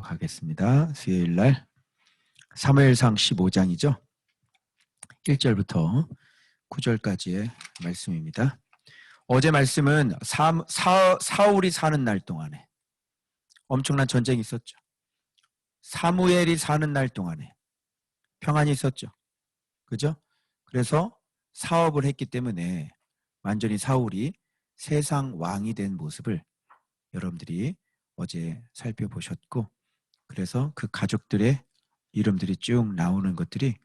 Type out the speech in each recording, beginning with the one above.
하겠습니다. 수요일날 사무엘상 15장이죠. 1절부터 9절까지의 말씀입니다. 어제 말씀은 사울이 사는 날 동안에 엄청난 전쟁이 있었죠. 사무엘이 사는 날 동안에 평안이 있었죠. 그죠? 그래서 사업을 했기 때문에 완전히 사울이 세상 왕이 된 모습을 여러분들이 어제 살펴보셨고, 그래서 그 가족들의 이름들이 쭉 나오는 것들이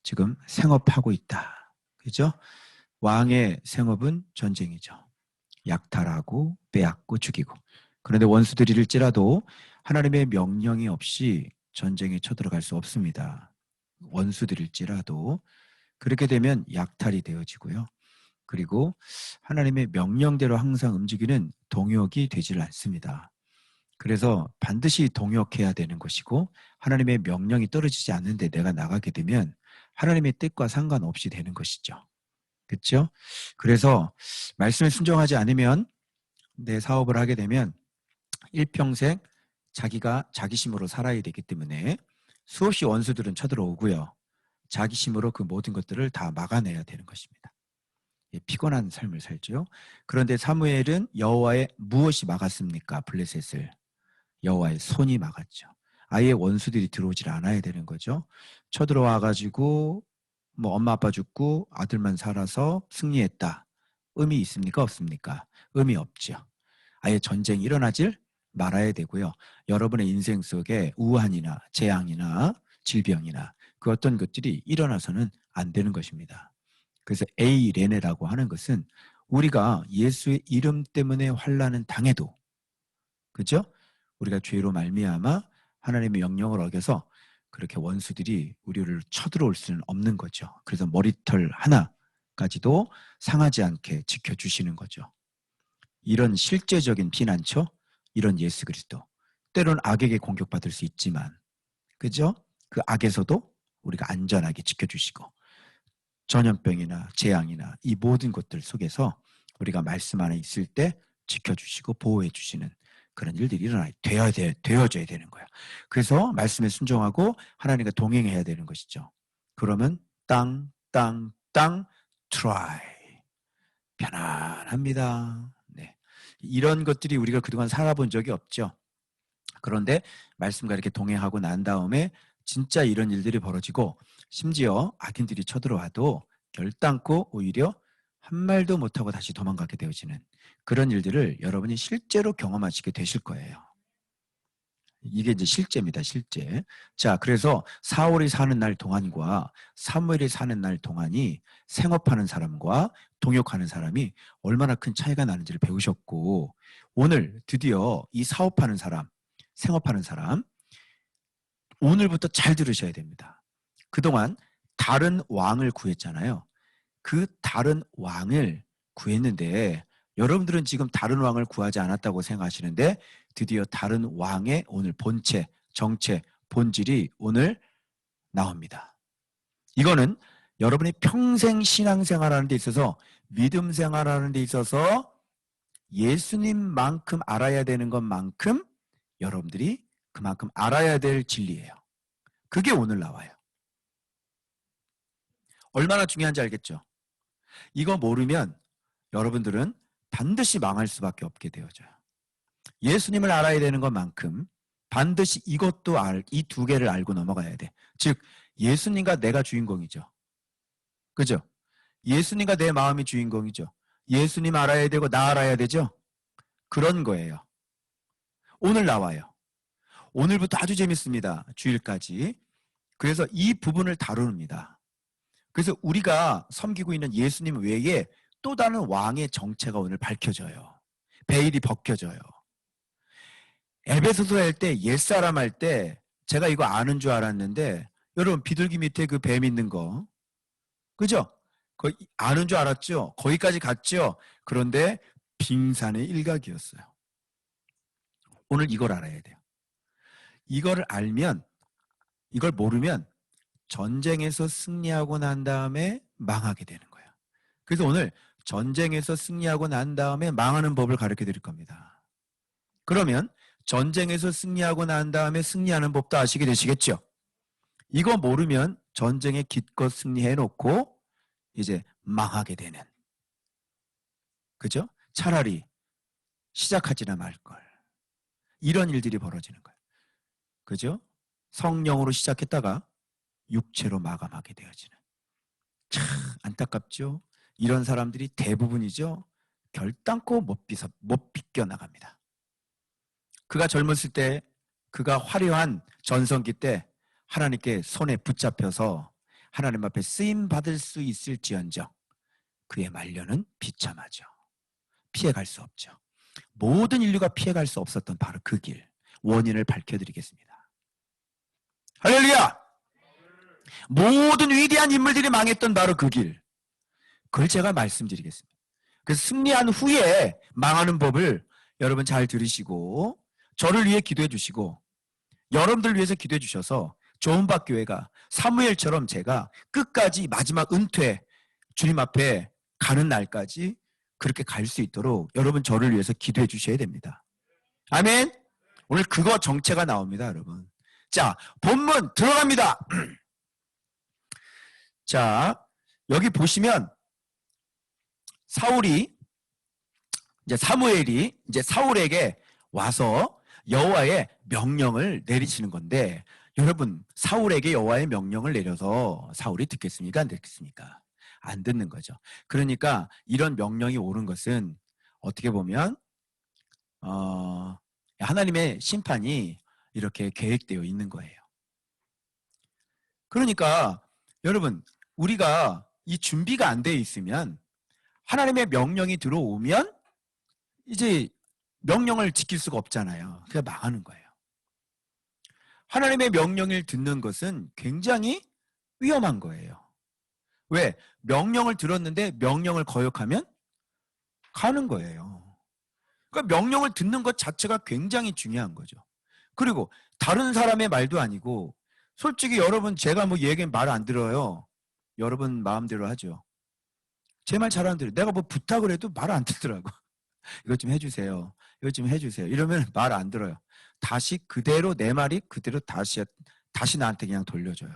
지금 생업하고 있다. 그죠? 왕의 생업은 전쟁이죠. 약탈하고 빼앗고 죽이고. 그런데 원수들일지라도 하나님의 명령이 없이 전쟁에 쳐들어갈 수 없습니다. 원수들일지라도 그렇게 되면 약탈이 되어지고요. 그리고 하나님의 명령대로 항상 움직이는 동역이 되질 않습니다. 그래서 반드시 동역해야 되는 것이고, 하나님의 명령이 떨어지지 않는데 내가 나가게 되면 하나님의 뜻과 상관없이 되는 것이죠. 그렇죠? 그래서 말씀에 순종하지 않으면, 내 사업을 하게 되면 일평생 자기가 자기심으로 살아야 되기 때문에 수없이 원수들은 쳐들어오고요. 자기심으로 그 모든 것들을 다 막아내야 되는 것입니다. 피곤한 삶을 살죠. 그런데 사무엘은 여호와의 무엇이 막았습니까? 블레셋을. 여호와의 손이 막았죠. 아예 원수들이 들어오질 않아야 되는 거죠. 쳐들어와가지고 뭐 엄마 아빠 죽고 아들만 살아서 승리했다. 의미 있습니까? 없습니까? 의미 없죠. 아예 전쟁이 일어나질 말아야 되고요. 여러분의 인생 속에 우환이나 재앙이나 질병이나 그 어떤 것들이 일어나서는 안 되는 것입니다. 그래서 에이레네라고 하는 것은 우리가 예수의 이름 때문에 환난은 당해도, 그죠? 우리가 죄로 말미암아 하나님의 명령을 어겨서 그렇게 원수들이 우리를 쳐들어올 수는 없는 거죠. 그래서 머리털 하나까지도 상하지 않게 지켜주시는 거죠. 이런 실제적인 피난처, 이런 예수 그리스도. 때로는 악에게 공격받을 수 있지만, 그죠? 그 악에서도 우리가 안전하게 지켜주시고, 전염병이나 재앙이나 이 모든 것들 속에서 우리가 말씀 안에 있을 때 지켜주시고 보호해 주시는 그런 일들이 되어져야 되는 거예요. 그래서 말씀에 순종하고 하나님과 동행해야 되는 것이죠. 그러면 땅 try 편안합니다. 네. 이런 것들이 우리가 그동안 살아본 적이 없죠. 그런데 말씀과 이렇게 동행하고 난 다음에 진짜 이런 일들이 벌어지고, 심지어 악인들이 쳐들어와도 결단코 오히려 한 말도 못하고 다시 도망가게 되어지는 그런 일들을 여러분이 실제로 경험하시게 되실 거예요. 이게 이제 실제입니다. 실제. 자, 그래서 사울이 사는 날 동안과 사무엘이 사는 날 동안이 생업하는 사람과 동역하는 사람이 얼마나 큰 차이가 나는지를 배우셨고, 오늘 드디어 이 사업하는 사람, 생업하는 사람, 오늘부터 잘 들으셔야 됩니다. 그동안 다른 왕을 구했잖아요. 그 다른 왕을 구했는데 여러분들은 지금 다른 왕을 구하지 않았다고 생각하시는데, 드디어 다른 왕의 오늘 본체, 정체, 본질이 오늘 나옵니다. 이거는 여러분이 평생 신앙생활하는 데 있어서, 믿음 생활하는 데 있어서 예수님만큼 알아야 되는 것만큼 여러분들이 그만큼 알아야 될 진리예요. 그게 오늘 나와요. 얼마나 중요한지 알겠죠? 이거 모르면 여러분들은 반드시 망할 수밖에 없게 되어져요. 예수님을 알아야 되는 것만큼 반드시 이것도 이 두 개를 알고 넘어가야 돼. 즉, 예수님과 내가 주인공이죠. 그죠? 예수님과 내 마음이 주인공이죠. 예수님 알아야 되고 나 알아야 되죠? 그런 거예요. 오늘 나와요. 오늘부터 아주 재밌습니다. 주일까지. 그래서 이 부분을 다룹니다. 그래서 우리가 섬기고 있는 예수님 외에 또 다른 왕의 정체가 오늘 밝혀져요. 베일이 벗겨져요. 에베소서 할 때, 옛사람 할 때 제가 이거 아는 줄 알았는데, 여러분 비둘기 밑에 그 뱀 있는 거, 그죠? 거의 아는 줄 알았죠? 거기까지 갔죠? 그런데 빙산의 일각이었어요. 오늘 이걸 알아야 돼요. 이걸 알면, 이걸 모르면 전쟁에서 승리하고 난 다음에 망하게 되는 거예요. 그래서 오늘 전쟁에서 승리하고 난 다음에 망하는 법을 가르쳐 드릴 겁니다. 그러면 전쟁에서 승리하고 난 다음에 승리하는 법도 아시게 되시겠죠? 이거 모르면 전쟁에 기껏 승리해놓고 이제 망하게 되는. 그죠? 차라리 시작하지나 말걸. 이런 일들이 벌어지는 거예요. 그죠? 성령으로 시작했다가 육체로 마감하게 되어지는. 참 안타깝죠? 이런 사람들이 대부분이죠. 결단코 못 비껴나갑니다. 그가 젊었을 때 그가 화려한 전성기 때 하나님께 손에 붙잡혀서 하나님 앞에 쓰임받을 수 있을지언정 그의 말년은 비참하죠. 피해갈 수 없죠. 모든 인류가 피해갈 수 없었던 바로 그 길, 원인을 밝혀드리겠습니다. 할렐루야! 모든 위대한 인물들이 망했던 바로 그 길, 그걸 제가 말씀드리겠습니다. 그래서 승리한 후에 망하는 법을 여러분 잘 들으시고 저를 위해 기도해 주시고 여러분들 위해서 기도해 주셔서 조은박교회가 사무엘처럼 제가 끝까지 마지막 은퇴 주님 앞에 가는 날까지 그렇게 갈 수 있도록 여러분 저를 위해서 기도해 주셔야 됩니다. 아멘. 오늘 그거 정체가 나옵니다, 여러분. 자, 본문 들어갑니다. 자, 여기 보시면 사무엘이 이제 사울에게 와서 여호와의 명령을 내리시는 건데, 여러분 사울에게 여호와의 명령을 내려서 사울이 듣겠습니까? 안 듣겠습니까? 안 듣는 거죠. 그러니까 이런 명령이 오른 것은 어떻게 보면 하나님의 심판이 이렇게 계획되어 있는 거예요. 그러니까 여러분 우리가 이 준비가 안 되어 있으면 하나님의 명령이 들어오면 이제 명령을 지킬 수가 없잖아요. 그냥 망하는 거예요. 하나님의 명령을 듣는 것은 굉장히 위험한 거예요. 왜? 명령을 들었는데 명령을 거역하면 가는 거예요. 그러니까 명령을 듣는 것 자체가 굉장히 중요한 거죠. 그리고 다른 사람의 말도 아니고 솔직히 여러분 제가 뭐 얘기 말 안 들어요. 여러분 마음대로 하죠. 제 말 잘 안 들어요. 내가 뭐 부탁을 해도 말 안 듣더라고. 이것 좀 해주세요. 이것 좀 해주세요. 이러면 말 안 들어요. 다시 그대로 내 말이 그대로 다시 나한테 그냥 돌려줘요.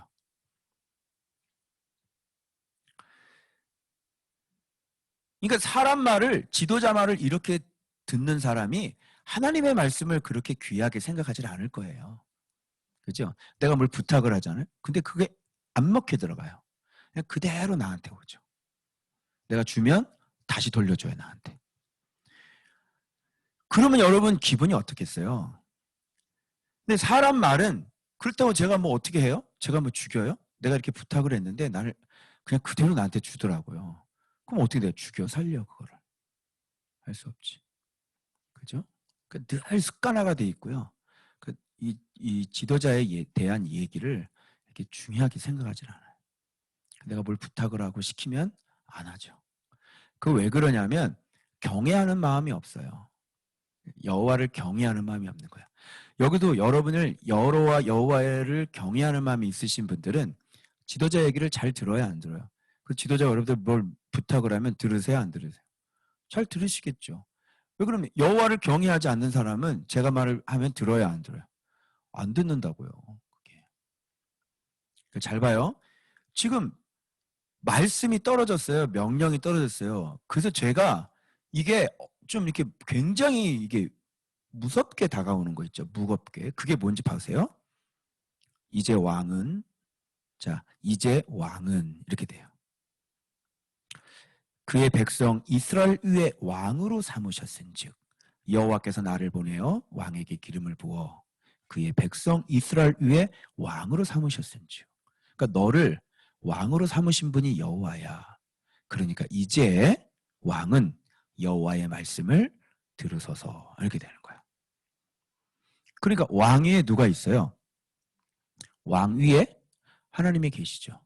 그러니까 사람 말을 지도자 말을 이렇게 듣는 사람이 하나님의 말씀을 그렇게 귀하게 생각하지 않을 거예요. 그죠? 내가 뭘 부탁을 하잖아요. 근데 그게 안 먹혀 들어가요. 그냥 그대로 나한테 오죠. 내가 주면 다시 돌려줘요, 나한테. 그러면 여러분 기분이 어떻겠어요? 근데 사람 말은 그렇다고 제가 뭐 어떻게 해요? 제가 뭐 죽여요? 내가 이렇게 부탁을 했는데 나를 그냥 그대로 나한테 주더라고요. 그럼 어떻게 돼요? 죽여 살려 그거를. 할 수 없지. 그죠? 늘 습관화가 돼 있고요. 이 지도자에 대한 얘기를 이렇게 중요하게 생각하지 않아요. 내가 뭘 부탁을 하고 시키면 안 하죠. 그 왜 그러냐면 경외하는 마음이 없어요. 여호와를 경외하는 마음이 없는 거야. 여기도 여러분을 여호와를 경외하는 마음이 있으신 분들은 지도자 얘기를 잘 들어야 안 들어요. 그 지도자 여러분들 뭘 부탁을 하면 들으세요 안 들으세요? 잘 들으시겠죠. 왜 그러면 여호와를 경외하지 않는 사람은 제가 말을 하면 들어야 안 들어요? 안 듣는다고요. 그게. 잘 봐요. 지금 말씀이 떨어졌어요. 명령이 떨어졌어요. 그래서 제가 이게 좀 이렇게 굉장히 이게 무섭게 다가오는 거 있죠. 무겁게. 그게 뭔지 봐세요. 이제 왕은 이렇게 돼요. 그의 백성 이스라엘 위에 왕으로 삼으셨은즉 여호와께서 나를 보내어 왕에게 기름을 부어 그의 백성 이스라엘 위에 왕으로 삼으셨은즉. 그러니까 너를 왕으로 삼으신 분이 여호와야. 그러니까 이제 왕은 여호와의 말씀을 들으소서. 이렇게 되는 거야. 그러니까 왕 위에 누가 있어요? 왕 위에 하나님이 계시죠.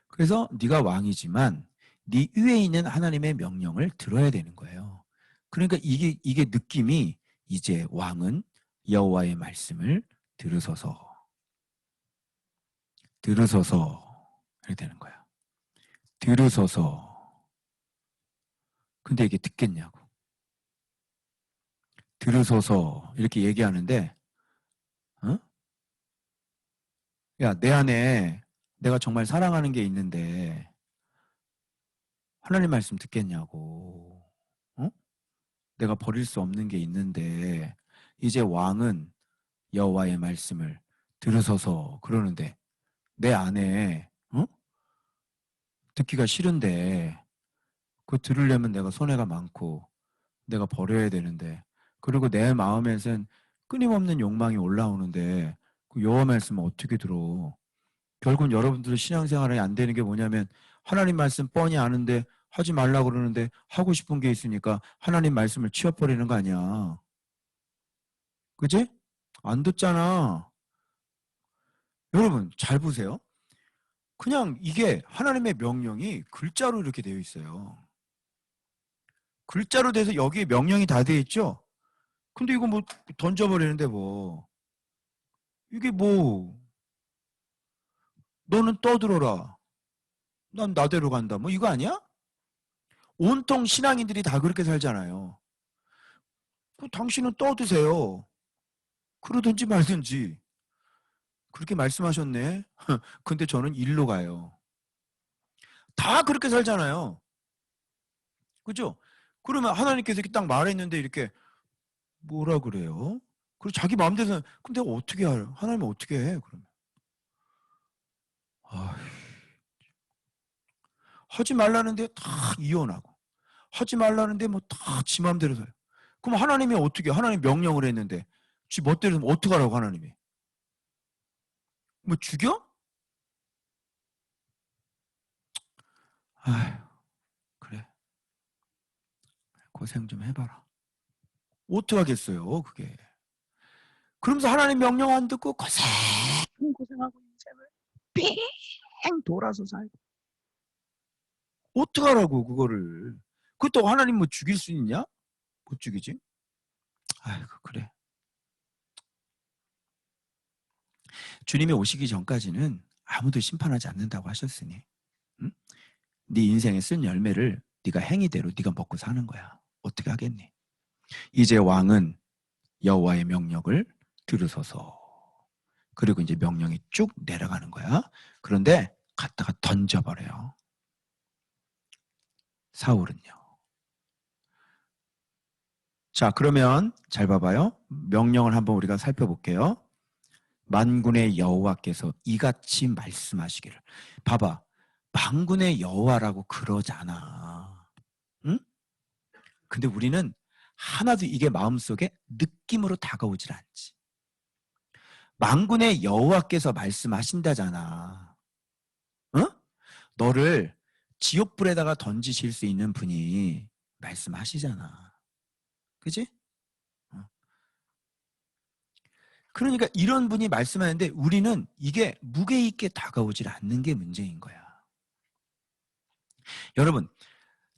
그래서 네가 왕이지만 네 위에 있는 하나님의 명령을 들어야 되는 거예요. 그러니까 이게 느낌이 이제 왕은 여호와의 말씀을 들으소서 이렇게 되는 거야. 들으소서. 근데 이게 듣겠냐고. 들으소서 이렇게 얘기하는데 어? 야, 내 안에 내가 정말 사랑하는 게 있는데 하나님 말씀 듣겠냐고. 어? 내가 버릴 수 없는 게 있는데 이제 왕은 여호와의 말씀을 들으소서 그러는데 내 안에 듣기가 싫은데 그거 들으려면 내가 손해가 많고 내가 버려야 되는데 그리고 내 마음에선 끊임없는 욕망이 올라오는데 그 여호와 말씀은 어떻게 들어? 결국은 여러분들의 신앙생활이 안 되는 게 뭐냐면 하나님 말씀 뻔히 아는데 하지 말라고 그러는데 하고 싶은 게 있으니까 하나님 말씀을 치워버리는 거 아니야. 그지? 안 듣잖아. 여러분 잘 보세요. 그냥 이게 하나님의 명령이 글자로 이렇게 되어 있어요. 글자로 돼서 여기에 명령이 다 되어 있죠? 근데 이거 뭐 던져버리는데 뭐 이게 뭐 너는 떠들어라. 난 나대로 간다. 뭐 이거 아니야? 온통 신앙인들이 다 그렇게 살잖아요. 당신은 떠드세요. 그러든지 말든지. 그렇게 말씀하셨네. 근데 저는 일로 가요. 다 그렇게 살잖아요. 그죠? 그러면 하나님께서 이렇게 딱 말했는데 이렇게 뭐라 그래요? 그리고 자기 마음대로 그럼 내가 어떻게 알아? 하나님은 어떻게 해? 그러면 아, 하지 말라는데 다 이혼하고 하지 말라는데 뭐 다 지 마음대로 살아요. 그럼 하나님이 어떻게 하나님 명령을 했는데 지 멋대로 어떡하라고 하나님이? 뭐 죽여? 아휴 그래 고생 좀 해봐라. 어떡하겠어요 그게. 그러면서 하나님 명령 안 듣고 고생하고 인생을 빙 돌아서 살고 어떡하라고 그거를. 그것도 하나님 뭐 죽일 수 있냐? 못 죽이지. 아이고 그래. 주님이 오시기 전까지는 아무도 심판하지 않는다고 하셨으니 응? 네 인생에 쓴 열매를 네가 행위대로 네가 먹고 사는 거야. 어떻게 하겠니? 이제 왕은 여호와의 명령을 들으소서. 그리고 이제 명령이 쭉 내려가는 거야. 그런데 갖다가 던져버려요. 사울은요. 자, 그러면 잘 봐봐요. 명령을 한번 우리가 살펴볼게요. 만군의 여호와께서 이같이 말씀하시기를. 봐봐. 만군의 여호와라고 그러잖아. 응? 근데 우리는 하나도 이게 마음속에 느낌으로 다가오질 않지. 만군의 여호와께서 말씀하신다잖아. 어? 너를 지옥불에다가 던지실 수 있는 분이 말씀하시잖아. 그지? 어. 그러니까 이런 분이 말씀하는데 우리는 이게 무게 있게 다가오질 않는 게 문제인 거야. 여러분,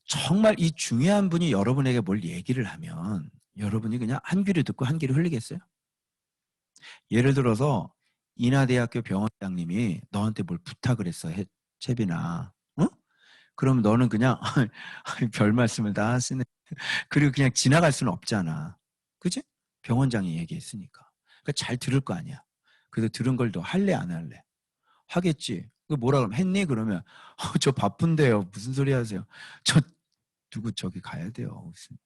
정말 이 중요한 분이 여러분에게 뭘 얘기를 하면 여러분이 그냥 한 귀를 듣고 한 귀를 흘리겠어요? 예를 들어서 인하대학교 병원장님이 너한테 뭘 부탁을 했어, 채빈아. 어? 그럼 너는 그냥 별 말씀을 다 하시네. 그리고 그냥 지나갈 수는 없잖아. 그치? 병원장이 얘기했으니까. 그러니까 잘 들을 거 아니야. 그래서 들은 걸 너 할래 안 할래? 하겠지. 그 뭐라 그러면 했니? 그러면 저 바쁜데요. 무슨 소리 하세요? 저 누구 저기 가야 돼요. 무슨.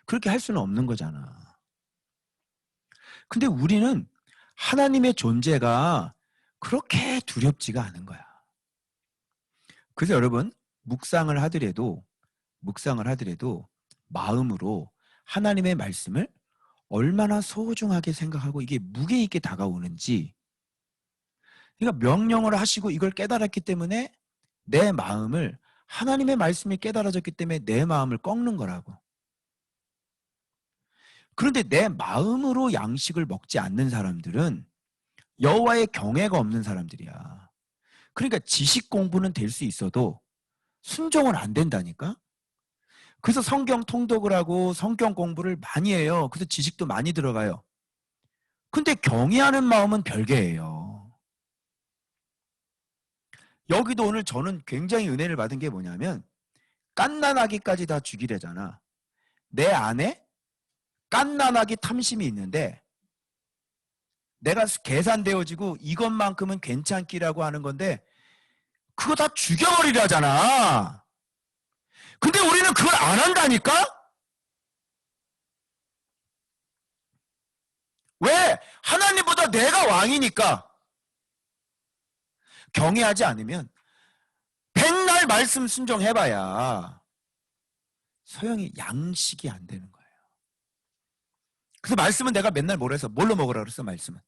그렇게 할 수는 없는 거잖아. 근데 우리는 하나님의 존재가 그렇게 두렵지가 않은 거야. 그래서 여러분 묵상을 하더라도 마음으로 하나님의 말씀을 얼마나 소중하게 생각하고 이게 무게 있게 다가오는지. 그러니까 명령을 하시고 이걸 깨달았기 때문에 내 마음을 하나님의 말씀이 깨달아졌기 때문에 내 마음을 꺾는 거라고. 그런데 내 마음으로 양식을 먹지 않는 사람들은 여호와의 경외가 없는 사람들이야. 그러니까 지식 공부는 될 수 있어도 순종은 안 된다니까. 그래서 성경 통독을 하고 성경 공부를 많이 해요. 그래서 지식도 많이 들어가요. 근데 경외하는 마음은 별개예요. 여기도 오늘 저는 굉장히 은혜를 받은 게 뭐냐면 갓난아기까지 다 죽이래잖아. 내 안에 깐난하기 탐심이 있는데 내가 계산되어지고 이것만큼은 괜찮기라고 하는 건데 그거 다 죽여버리라잖아. 근데 우리는 그걸 안 한다니까? 왜? 하나님보다 내가 왕이니까. 경외하지 않으면 백날 말씀 순종해봐야 소용이 양식이 안 되는 거예요. 그래서 말씀은 내가 맨날 뭐라 해서 뭘로 먹으라 그랬어? 말씀은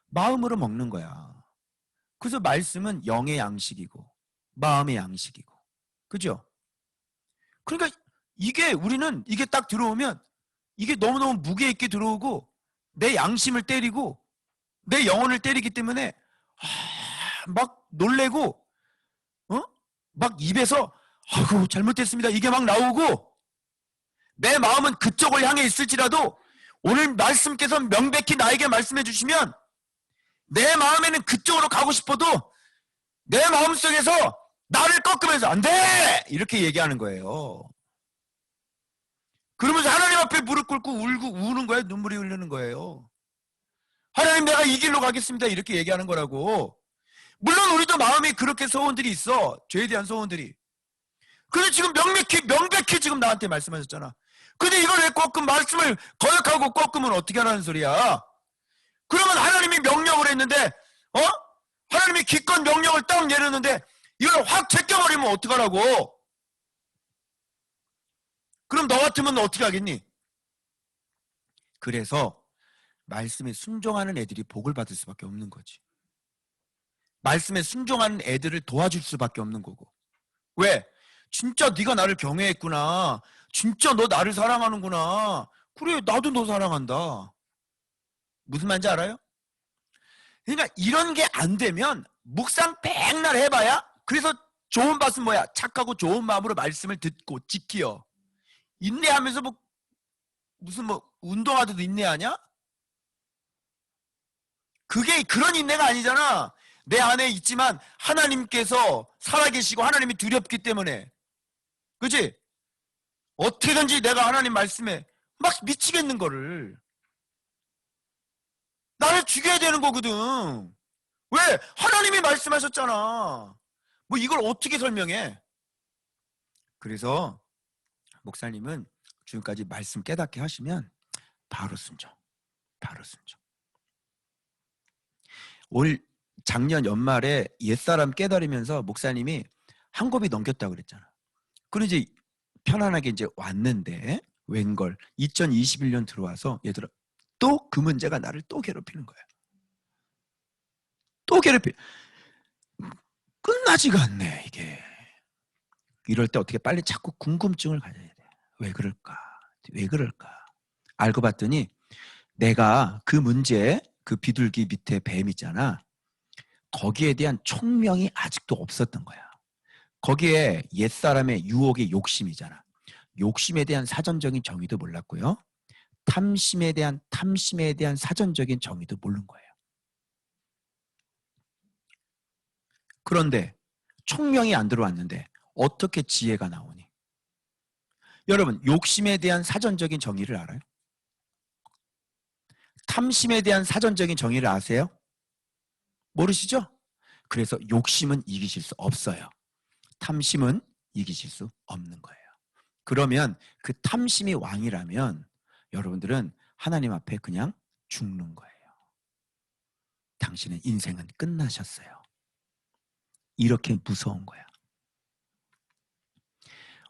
마음으로 먹는 거야. 그래서 말씀은 영의 양식이고 마음의 양식이고, 그죠? 그러니까 이게 우리는 이게 딱 들어오면 이게 너무너무 무게 있게 들어오고 내 양심을 때리고 내 영혼을 때리기 때문에 막 놀래고 막 입에서 아이고 잘못됐습니다 이게 막 나오고, 내 마음은 그쪽을 향해 있을지라도 오늘 말씀께서 명백히 나에게 말씀해 주시면 내 마음에는 그쪽으로 가고 싶어도 내 마음속에서 나를 꺾으면서 안 돼! 이렇게 얘기하는 거예요. 그러면서 하나님 앞에 무릎 꿇고 울고 우는 거예요. 눈물이 흐르는 거예요. 하나님 내가 이 길로 가겠습니다. 이렇게 얘기하는 거라고. 물론 우리도 마음에 그렇게 소원들이 있어. 죄에 대한 소원들이. 근데 지금 명백히 지금 나한테 말씀하셨잖아. 근데 이걸 왜 꺾으면 말씀을 거역하고 꺾으면 어떻게 하라는 소리야? 그러면 하나님이 명령을 했는데 하나님이 기껏 명령을 딱 내렸는데 이걸 확 제껴버리면 어떡하라고? 그럼 너 같으면 어떻게 하겠니? 그래서 말씀에 순종하는 애들이 복을 받을 수밖에 없는 거지. 말씀에 순종하는 애들을 도와줄 수밖에 없는 거고. 왜? 진짜 네가 나를 경외했구나. 진짜 너 나를 사랑하는구나. 그래 나도 너 사랑한다. 무슨 말인지 알아요? 그러니까 이런 게 안 되면 묵상 백날 해봐야, 그래서 좋은 밭은 뭐야? 착하고 좋은 마음으로 말씀을 듣고 지키어. 인내하면서 무슨 운동하듯 인내하냐? 그게 그런 인내가 아니잖아. 내 안에 있지만 하나님께서 살아계시고 하나님이 두렵기 때문에. 그치? 어떻게든지 내가 하나님 말씀에 막 미치겠는 거를. 나를 죽여야 되는 거거든. 왜? 하나님이 말씀하셨잖아. 이걸 어떻게 설명해? 그래서 목사님은 지금까지 말씀 깨닫게 하시면 바로 순종. 바로 순종. 올 작년 연말에 옛사람 깨달으면서 목사님이 한 곱이 넘겼다고 그랬잖아. 그럼 이제 편안하게 이제 왔는데 웬걸 2021년 들어와서 얘들아 또 그 문제가 나를 또 괴롭히는 거야. 또 끝나지가 않네 이게. 이럴 때 어떻게 빨리 자꾸 궁금증을 가져야 돼. 왜 그럴까? 왜 그럴까? 알고 봤더니 내가 그 문제, 그 비둘기 밑에 뱀 있잖아. 거기에 대한 총명이 아직도 없었던 거야. 거기에 옛사람의 유혹의 욕심이잖아. 욕심에 대한 사전적인 정의도 몰랐고요. 탐심에 대한 사전적인 정의도 모르는 거예요. 그런데 총명이 안 들어왔는데 어떻게 지혜가 나오니? 여러분, 욕심에 대한 사전적인 정의를 알아요? 탐심에 대한 사전적인 정의를 아세요? 모르시죠? 그래서 욕심은 이기실 수 없어요. 탐심은 이기실 수 없는 거예요. 그러면 그 탐심이 왕이라면 여러분들은 하나님 앞에 그냥 죽는 거예요. 당신의 인생은 끝나셨어요. 이렇게 무서운 거야.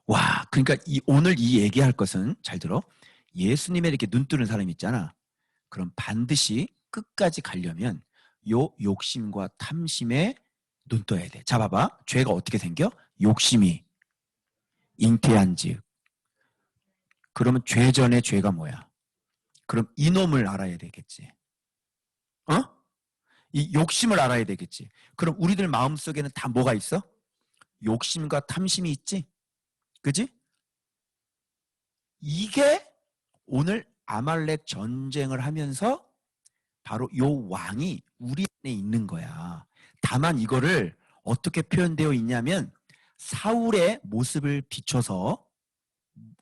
와, 그러니까 오늘 이 얘기할 것은 잘 들어. 예수님의 이렇게 눈 뜨는 사람이 있잖아. 그럼 반드시 끝까지 가려면 요 욕심과 탐심에 눈 떠야 돼. 자, 봐봐. 죄가 어떻게 생겨? 욕심이 잉태한 즉. 그러면 죄 전에 죄가 뭐야? 그럼 이놈을 알아야 되겠지. 이 욕심을 알아야 되겠지. 그럼 우리들 마음속에는 다 뭐가 있어? 욕심과 탐심이 있지? 그지? 이게 오늘 아말렉 전쟁을 하면서 바로 요 왕이 우리 안에 있는 거야. 다만 이거를 어떻게 표현되어 있냐면 사울의 모습을 비춰서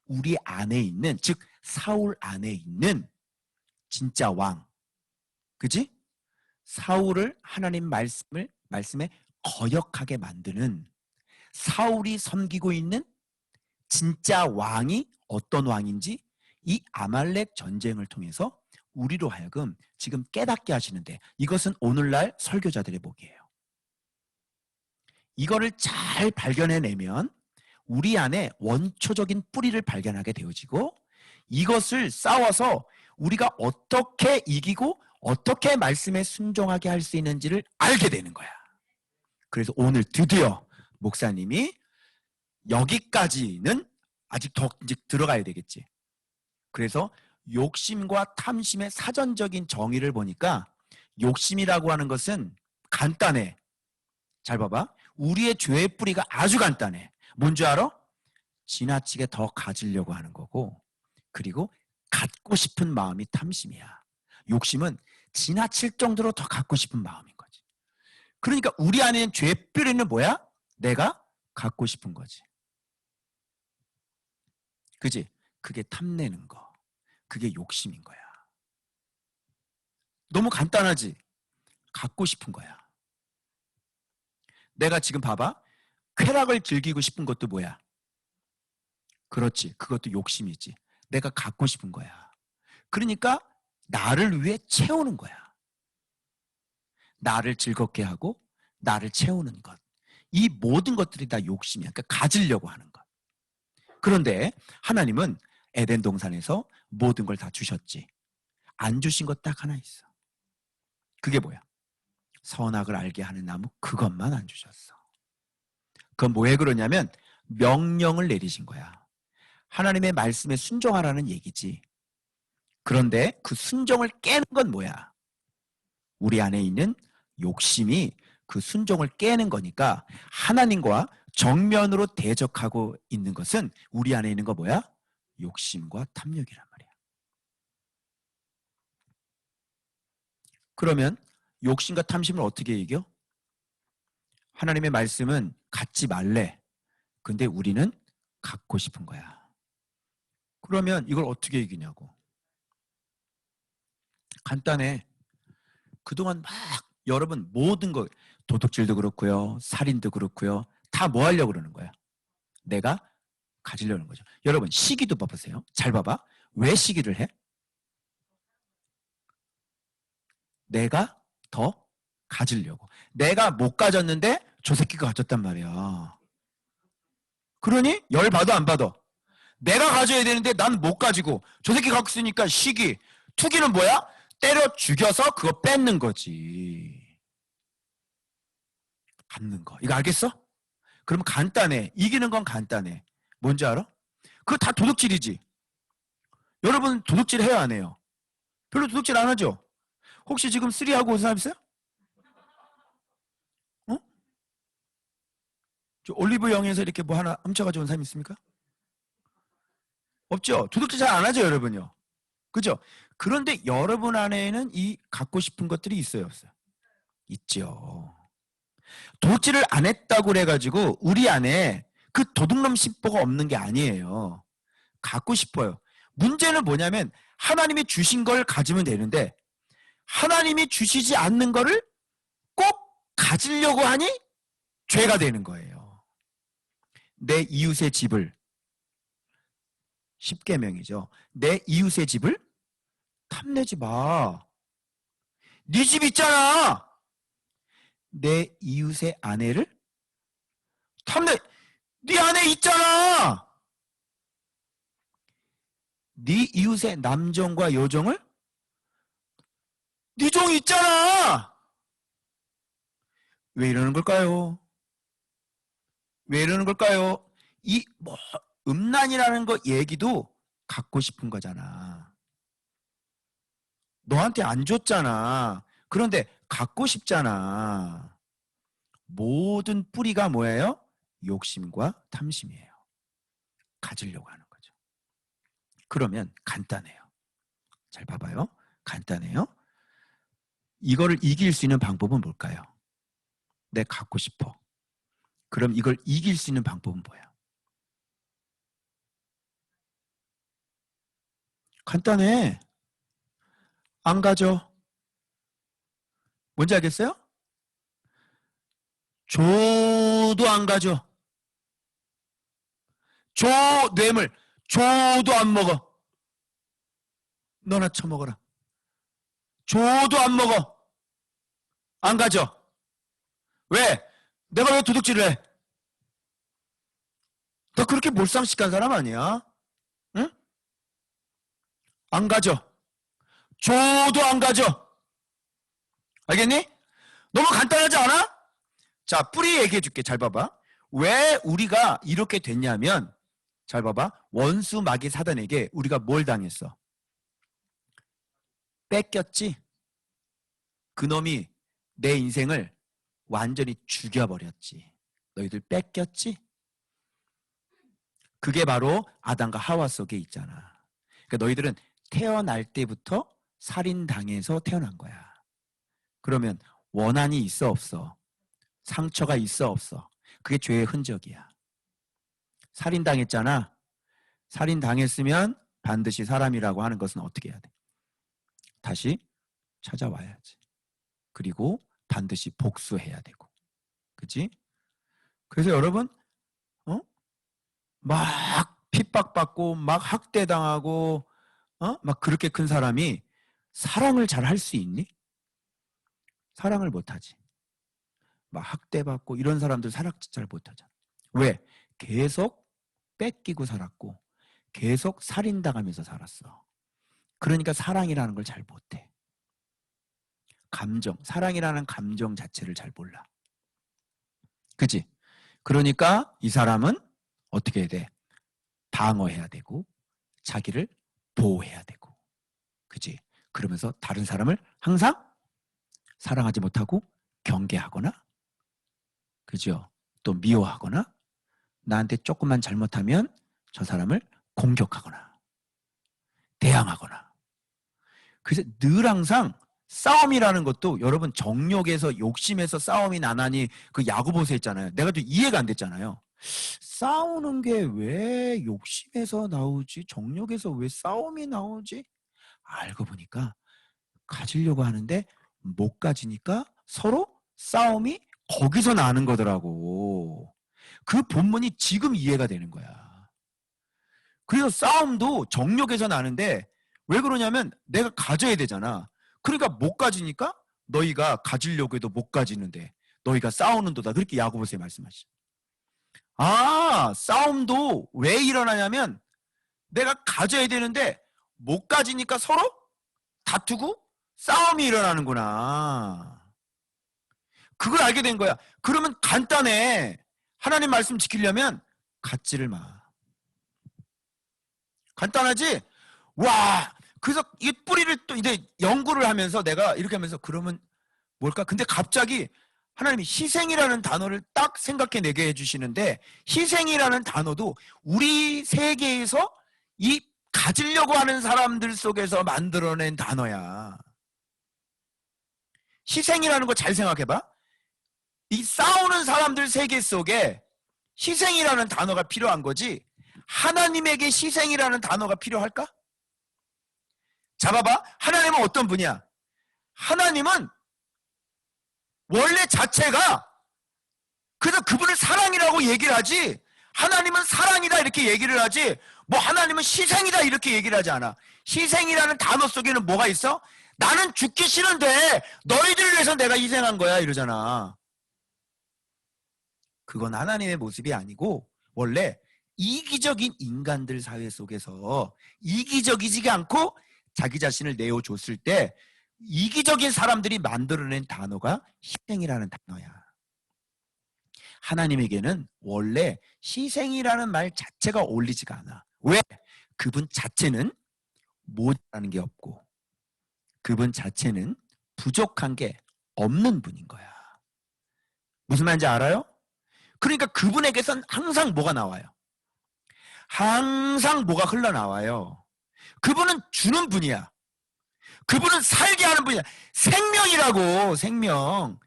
우리 안에 있는, 즉 사울 안에 있는 진짜 왕. 그지? 사울을 하나님 말씀에 거역하게 만드는 사울이 섬기고 있는 진짜 왕이 어떤 왕인지 이 아말렉 전쟁을 통해서 우리로 하여금 지금 깨닫게 하시는데 이것은 오늘날 설교자들의 복이에요. 이거를 잘 발견해내면 우리 안에 원초적인 뿌리를 발견하게 되어지고 이것을 싸워서 우리가 어떻게 이기고 어떻게 말씀에 순종하게 할 수 있는지를 알게 되는 거야. 그래서 오늘 드디어 목사님이 여기까지는 아직 더 이제 들어가야 되겠지. 그래서 욕심과 탐심의 사전적인 정의를 보니까 욕심이라고 하는 것은 간단해. 잘 봐봐. 우리의 죄의 뿌리가 아주 간단해. 뭔지 알아? 지나치게 더 가지려고 하는 거고 그리고 갖고 싶은 마음이 탐심이야. 욕심은 지나칠 정도로 더 갖고 싶은 마음인 거지. 그러니까 우리 안에 있는 죄의 뿌리는 뭐야? 내가 갖고 싶은 거지. 그지? 그게 탐내는 거. 그게 욕심인 거야. 너무 간단하지? 갖고 싶은 거야. 내가 지금 봐봐. 쾌락을 즐기고 싶은 것도 뭐야? 그렇지. 그것도 욕심이지. 내가 갖고 싶은 거야. 그러니까 나를 위해 채우는 거야. 나를 즐겁게 하고 나를 채우는 것. 이 모든 것들이 다 욕심이야. 그러니까 가지려고 하는 것. 그런데 하나님은 에덴 동산에서 모든 걸 다 주셨지. 안 주신 것 딱 하나 있어. 그게 뭐야? 선악을 알게 하는 나무 그것만 안 주셨어. 그건 뭐에 그러냐면 명령을 내리신 거야. 하나님의 말씀에 순종하라는 얘기지. 그런데 그 순종을 깨는 건 뭐야? 우리 안에 있는 욕심이 그 순종을 깨는 거니까 하나님과 정면으로 대적하고 있는 것은 우리 안에 있는 거 뭐야? 욕심과 탐욕이란 말이야. 그러면 욕심과 탐심을 어떻게 이겨? 하나님의 말씀은 갖지 말래. 근데 우리는 갖고 싶은 거야. 그러면 이걸 어떻게 이기냐고. 간단해. 그동안 막 여러분 모든 거 도둑질도 그렇고요. 살인도 그렇고요. 다 뭐 하려고 그러는 거야? 내가 가지려는 거죠. 여러분 시기도 봐보세요. 잘 봐봐. 왜 시기를 해? 내가 더 가지려고. 내가 못 가졌는데 저 새끼가 가졌단 말이야. 그러니 열 받아 안 받아? 내가 가져야 되는데 난 못 가지고 저 새끼 갖고 있으니까 시기. 투기는 뭐야? 때려 죽여서 그거 뺏는 거지. 갖는 거. 이거 알겠어? 그럼 간단해. 이기는 건 간단해. 뭔지 알아? 그거 다 도둑질이지. 여러분 도둑질 해요 안 해요? 별로 도둑질 안 하죠? 혹시 지금 3하고 온 사람 있어요? 어? 저 올리브 영에서 이렇게 뭐 하나 훔쳐가지고 온 사람 있습니까? 없죠? 도둑질 잘 안 하죠 여러분요. 그죠? 그런데 여러분 안에는 이 갖고 싶은 것들이 있어요 없어요? 있죠. 도둑질을 안 했다고 그래가지고 우리 안에 그 도둑놈 심보가 없는 게 아니에요. 갖고 싶어요. 문제는 뭐냐면 하나님이 주신 걸 가지면 되는데 하나님이 주시지 않는 거를 꼭 가지려고 하니 죄가 되는 거예요. 내 이웃의 집을 10계명이죠. 내 이웃의 집을 탐내지 마. 네 집 있잖아. 내 이웃의 아내를 탐내. 네 아내 있잖아. 네 이웃의 남종과 여종을 네 종 있잖아. 왜 이러는 걸까요? 왜 이러는 걸까요? 이 뭐 음란이라는 거 얘기도 갖고 싶은 거잖아. 너한테 안 줬잖아. 그런데 갖고 싶잖아. 모든 뿌리가 뭐예요? 욕심과 탐심이에요. 가지려고 하는 거죠. 그러면 간단해요. 잘 봐봐요. 간단해요. 이거를 이길 수 있는 방법은 뭘까요? 내 갖고 싶어. 그럼 이걸 이길 수 있는 방법은 뭐야? 간단해. 안 가져. 뭔지 알겠어요? 줘도 안 가져. 줘, 뇌물. 줘도 안 먹어. 너나 처먹어라. 줘도 안 먹어. 안 가져. 왜? 내가 왜 도둑질을 해? 너 그렇게 몰상식한 사람 아니야? 응? 안 가져. 줘도 안 가져. 알겠니? 너무 간단하지 않아? 자, 뿌리 얘기해 줄게. 잘 봐봐. 왜 우리가 이렇게 됐냐면, 잘 봐봐. 원수 마귀 사단에게 우리가 뭘 당했어? 뺏겼지? 그놈이 내 인생을 완전히 죽여버렸지. 너희들 뺏겼지? 그게 바로 아담과 하와 속에 있잖아. 그러니까 너희들은 태어날 때부터 살인당해서 태어난 거야. 그러면 원한이 있어 없어? 상처가 있어 없어? 그게 죄의 흔적이야. 살인당했잖아. 살인당했으면 반드시 사람이라고 하는 것은 어떻게 해야 돼? 다시 찾아와야지. 그리고 반드시 복수해야 되고. 그치? 그래서 여러분, 막 핍박받고, 막 학대당하고, 막 그렇게 큰 사람이 사랑을 잘 할 수 있니? 사랑을 못하지. 막 학대받고 이런 사람들 사랑 잘 못하잖아. 왜? 계속 뺏기고 살았고 계속 살인당하면서 살았어. 그러니까 사랑이라는 걸 잘 못해. 감정, 사랑이라는 감정 자체를 잘 몰라. 그치? 그러니까 이 사람은 어떻게 해야 돼? 방어해야 되고 자기를 보호해야 되고. 그치? 그러면서 다른 사람을 항상 사랑하지 못하고 경계하거나, 그죠? 또 미워하거나, 나한테 조금만 잘못하면 저 사람을 공격하거나 대항하거나. 그래서 늘 항상 싸움이라는 것도, 여러분 정욕에서 욕심에서 싸움이 나나니 그 야고보서 했잖아요. 내가 또 이해가 안 됐잖아요. 싸우는 게 왜 욕심에서 나오지? 정욕에서 왜 싸움이 나오지? 알고 보니까 가지려고 하는데 못 가지니까 서로 싸움이 거기서 나는 거더라고. 그 본문이 지금 이해가 되는 거야. 그래서 싸움도 정욕에서 나는데 왜 그러냐면 내가 가져야 되잖아. 그러니까 못 가지니까 너희가 가지려고 해도 못 가지는데 너희가 싸우는도다. 그렇게 야고보서에 말씀하시죠. 아, 싸움도 왜 일어나냐면 내가 가져야 되는데 못 가지니까 서로 다투고 싸움이 일어나는구나. 그걸 알게 된 거야. 그러면 간단해. 하나님 말씀 지키려면 갖지를 마. 간단하지? 와, 그래서 이 뿌리를 또 이제 연구를 하면서 내가 이렇게 하면서 그러면 뭘까? 근데 갑자기 하나님이 희생이라는 단어를 딱 생각해내게 해주시는데, 희생이라는 단어도 우리 세계에서 이 가지려고 하는 사람들 속에서 만들어낸 단어야. 희생이라는 거 잘 생각해봐. 이 싸우는 사람들 세계 속에 희생이라는 단어가 필요한 거지, 하나님에게 희생이라는 단어가 필요할까? 잡아봐. 하나님은 어떤 분이야? 하나님은 원래 자체가, 그래서 그분을 사랑이라고 얘기를 하지, 하나님은 사랑이다 이렇게 얘기를 하지, 뭐 하나님은 희생이다 이렇게 얘기를 하지 않아. 희생이라는 단어 속에는 뭐가 있어? 나는 죽기 싫은데 너희들을 위해서 내가 희생한 거야 이러잖아. 그건 하나님의 모습이 아니고, 원래 이기적인 인간들 사회 속에서 이기적이지 않고 자기 자신을 내어줬을 때 이기적인 사람들이 만들어낸 단어가 희생이라는 단어야. 하나님에게는 원래 희생이라는 말 자체가 어울리지가 않아. 왜? 그분 자체는 모자라는 게 없고 그분 자체는 부족한 게 없는 분인 거야. 무슨 말인지 알아요? 그러니까 그분에게선 항상 뭐가 나와요? 항상 뭐가 흘러나와요. 그분은 주는 분이야. 그분은 살게 하는 분이야. 생명이라고, 생명.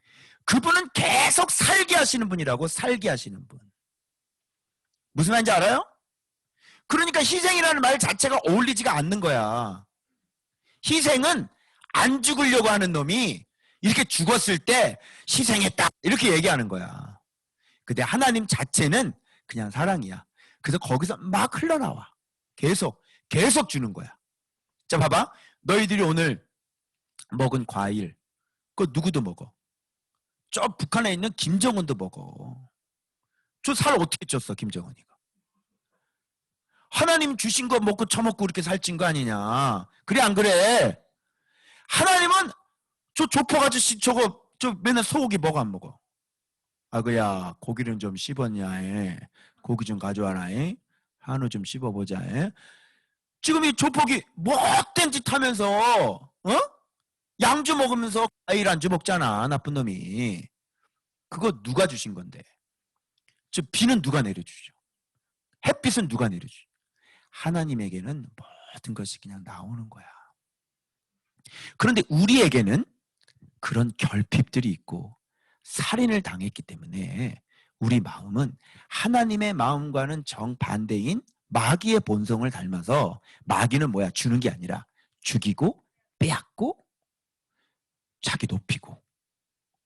그분은 계속 살게 하시는 분이라고, 살게 하시는 분. 무슨 말인지 알아요? 그러니까 희생이라는 말 자체가 어울리지가 않는 거야. 희생은 안 죽으려고 하는 놈이 이렇게 죽었을 때 희생했다 이렇게 얘기하는 거야. 근데 하나님 자체는 그냥 사랑이야. 그래서 거기서 막 흘러나와. 계속 주는 거야. 자, 봐봐. 너희들이 오늘 먹은 과일, 그거 누구도 먹어. 저 북한에 있는 김정은도 먹어. 저 살 어떻게 쪘어, 김정은이가. 하나님 주신 거 먹고 처먹고 이렇게 살찐 거 아니냐. 그래, 안 그래? 하나님은 저 조폭 아저씨 저거 저 맨날 소고기 먹어, 안 먹어? 아그야, 고기는 좀 씹었냐, 해. 고기 좀 가져와라, 해. 한우 좀 씹어보자, 해. 지금 이 조폭이 못된 짓 하면서, 어? 양주 먹으면서 과일 안주 먹잖아, 나쁜 놈이. 그거 누가 주신 건데? 저 비는 누가 내려주죠? 햇빛은 누가 내려주죠? 하나님에게는 모든 것이 그냥 나오는 거야. 그런데 우리에게는 그런 결핍들이 있고 살인을 당했기 때문에 우리 마음은 하나님의 마음과는 정반대인 마귀의 본성을 닮아서, 마귀는 뭐야? 주는 게 아니라 죽이고 빼앗고 자기 높이고,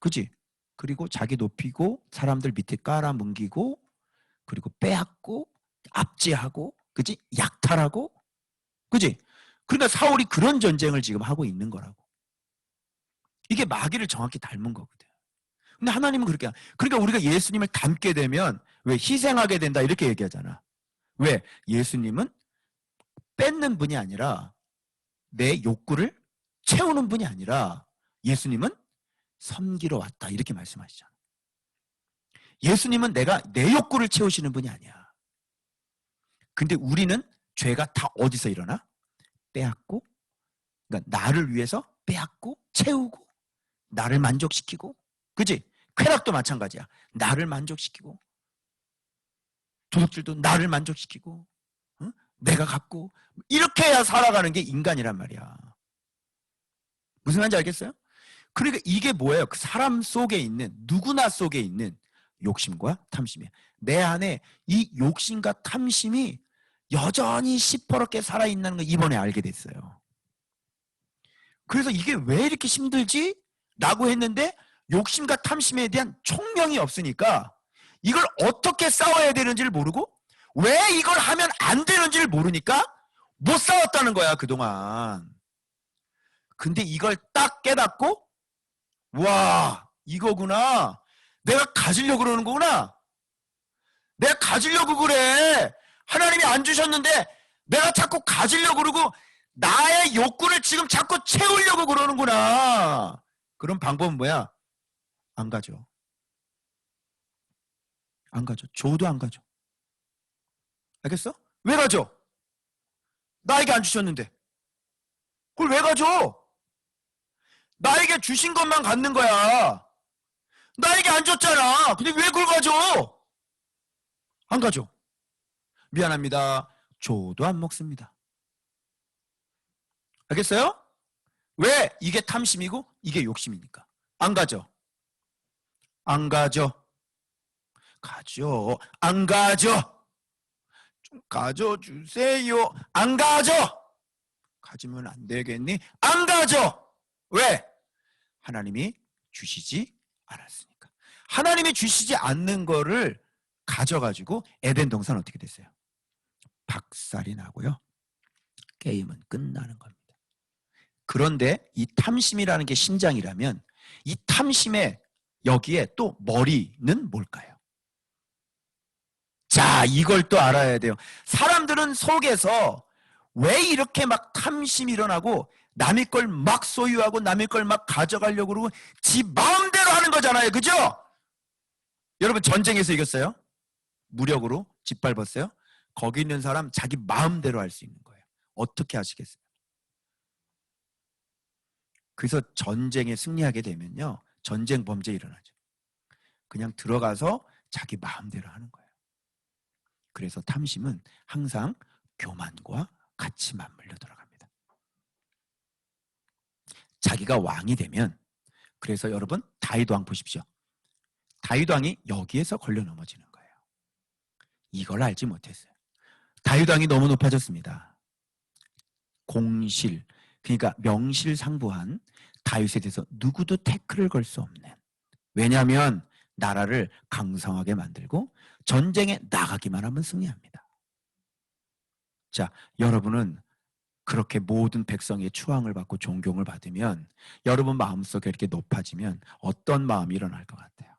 그지? 그리고 자기 높이고 사람들 밑에 깔아뭉기고 그리고 빼앗고 압제하고, 그지? 약탈하고, 그지? 그러니까 사울이 그런 전쟁을 지금 하고 있는 거라고. 이게 마귀를 정확히 닮은 거거든. 근데 하나님은 그렇게, 그러니까 우리가 예수님을 닮게 되면 왜 희생하게 된다 이렇게 얘기하잖아. 왜? 예수님은 뺏는 분이 아니라 내 욕구를 채우는 분이 아니라 예수님은 섬기러 왔다 이렇게 말씀하시잖아. 예수님은 내 욕구를 채우시는 분이 아니야. 근데 우리는 죄가 다 어디서 일어나? 빼앗고, 그러니까 나를 위해서 빼앗고 채우고 나를 만족시키고, 그지? 쾌락도 마찬가지야. 나를 만족시키고 도둑질도 나를 만족시키고, 응? 내가 갖고, 이렇게 해야 살아가는 게 인간이란 말이야. 무슨 말인지 알겠어요? 그러니까 이게 뭐예요? 그 사람 속에 있는, 누구나 속에 있는 욕심과 탐심이에요. 내 안에 이 욕심과 탐심이 여전히 시퍼렇게 살아있는 걸 이번에 알게 됐어요. 그래서 이게 왜 이렇게 힘들지? 라고 했는데 욕심과 탐심에 대한 총명이 없으니까 이걸 어떻게 싸워야 되는지를 모르고, 왜 이걸 하면 안 되는지를 모르니까 못 싸웠다는 거야, 그동안. 근데 이걸 딱 깨닫고, 와, 이거구나. 내가 가지려고 그러는 거구나. 내가 가지려고 그래. 하나님이 안 주셨는데 내가 자꾸 가지려고 그러고 나의 욕구를 지금 자꾸 채우려고 그러는구나. 그런 방법은 뭐야? 안 가져. 안 가져. 줘도 안 가져. 알겠어? 왜 가져? 나에게 안 주셨는데. 그걸 왜 가져? 나에게 주신 것만 갖는 거야. 나에게 안 줬잖아. 근데 왜 그걸 가져? 안 가져. 미안합니다. 줘도 안 먹습니다. 알겠어요? 왜? 이게 탐심이고 이게 욕심이니까. 안 가져. 안 가져. 가져. 안 가져. 좀 가져주세요. 안 가져. 가지면 안 되겠니? 안 가져. 왜? 하나님이 주시지 않았으니까. 하나님이 주시지 않는 거를 가져가지고 에덴 동산 어떻게 됐어요? 박살이 나고요. 게임은 끝나는 겁니다. 그런데 이 탐심이라는 게 신장이라면 이 탐심에 여기에 또 머리는 뭘까요? 자, 이걸 또 알아야 돼요. 사람들은 속에서 왜 이렇게 막 탐심이 일어나고 남의 걸 막 소유하고 남의 걸 막 가져가려고 그러고 지 마음대로 하는 거잖아요. 그죠? 여러분 전쟁에서 이겼어요? 무력으로 짓밟았어요? 거기 있는 사람 자기 마음대로 할 수 있는 거예요. 어떻게 하시겠어요? 그래서 전쟁에 승리하게 되면요, 전쟁 범죄 일어나죠. 그냥 들어가서 자기 마음대로 하는 거예요. 그래서 탐심은 항상 교만과 같이 맞물려 들어갑니다. 자기가 왕이 되면, 그래서 여러분 다윗 왕 보십시오. 다윗 왕이 여기에서 걸려 넘어지는 거예요. 이걸 알지 못했어요. 다윗 왕이 너무 높아졌습니다. 공실, 그러니까 명실상부한 다윗에 대해서 누구도 태클을 걸 수 없는. 왜냐하면 나라를 강성하게 만들고 전쟁에 나가기만 하면 승리합니다. 자, 여러분은 그렇게 모든 백성의 추앙을 받고 존경을 받으면 여러분 마음속에 이렇게 높아지면 어떤 마음이 일어날 것 같아요?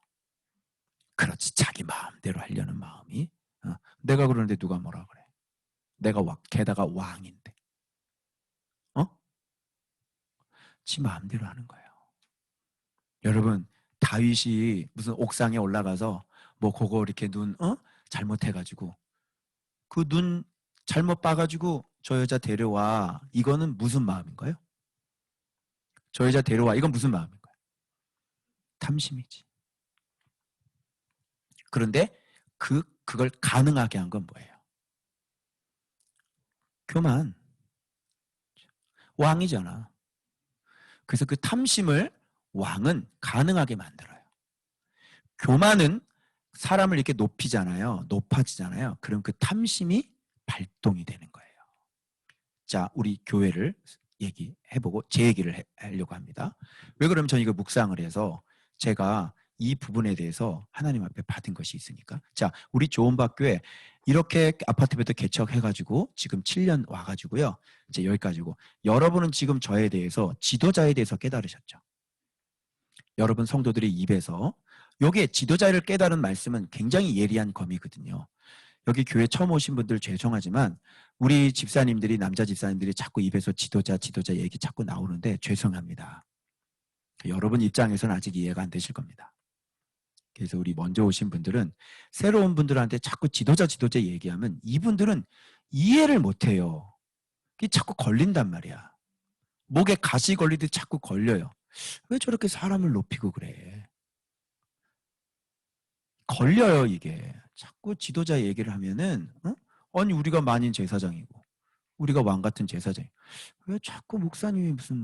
그렇지, 자기 마음대로 하려는 마음이. 내가 그러는데 누가 뭐라 그래? 내가 게다가 왕인데. 지 마음대로 하는 거예요. 여러분, 다윗이 무슨 옥상에 올라가서 뭐 그거 이렇게 눈 잘못해가지고 그 눈 잘못 봐가지고 저 여자 데려와, 이거는 무슨 마음인가요? 저 여자 데려와, 이건 무슨 마음인가요? 탐심이지. 그런데 그걸 가능하게 한 건 뭐예요? 교만. 왕이잖아. 그래서 그 탐심을 왕은 가능하게 만들어요. 교만은 사람을 이렇게 높이잖아요. 높아지잖아요. 그럼 그 탐심이 발동이 되는 거예요. 자, 우리 교회를 얘기해보고 제 얘기를 하려고 합니다. 왜 그러면 저는 이거 묵상을 해서 제가 이 부분에 대해서 하나님 앞에 받은 것이 있으니까. 자, 우리 조은박교회 이렇게 아파트부터 개척해가지고 지금 7년 와가지고요. 이제 여기까지고, 여러분은 지금 저에 대해서, 지도자에 대해서 깨달으셨죠? 여러분 성도들의 입에서. 여기에 지도자를 깨달은 말씀은 굉장히 예리한 검이거든요. 여기 교회 처음 오신 분들 죄송하지만 우리 집사님들이, 남자 집사님들이 자꾸 입에서 지도자 얘기 자꾸 나오는데 죄송합니다. 여러분 입장에서는 아직 이해가 안 되실 겁니다. 그래서 우리 먼저 오신 분들은 새로운 분들한테 자꾸 지도자 얘기하면 이분들은 이해를 못해요. 그게 자꾸 걸린단 말이야. 목에 가시 걸리듯 자꾸 걸려요. 왜 저렇게 사람을 높이고 그래? 걸려요, 이게. 자꾸 지도자 얘기를 하면은, 아니, 우리가 만인 제사장이고, 우리가 왕 같은 제사장이고, 왜 자꾸 목사님이 무슨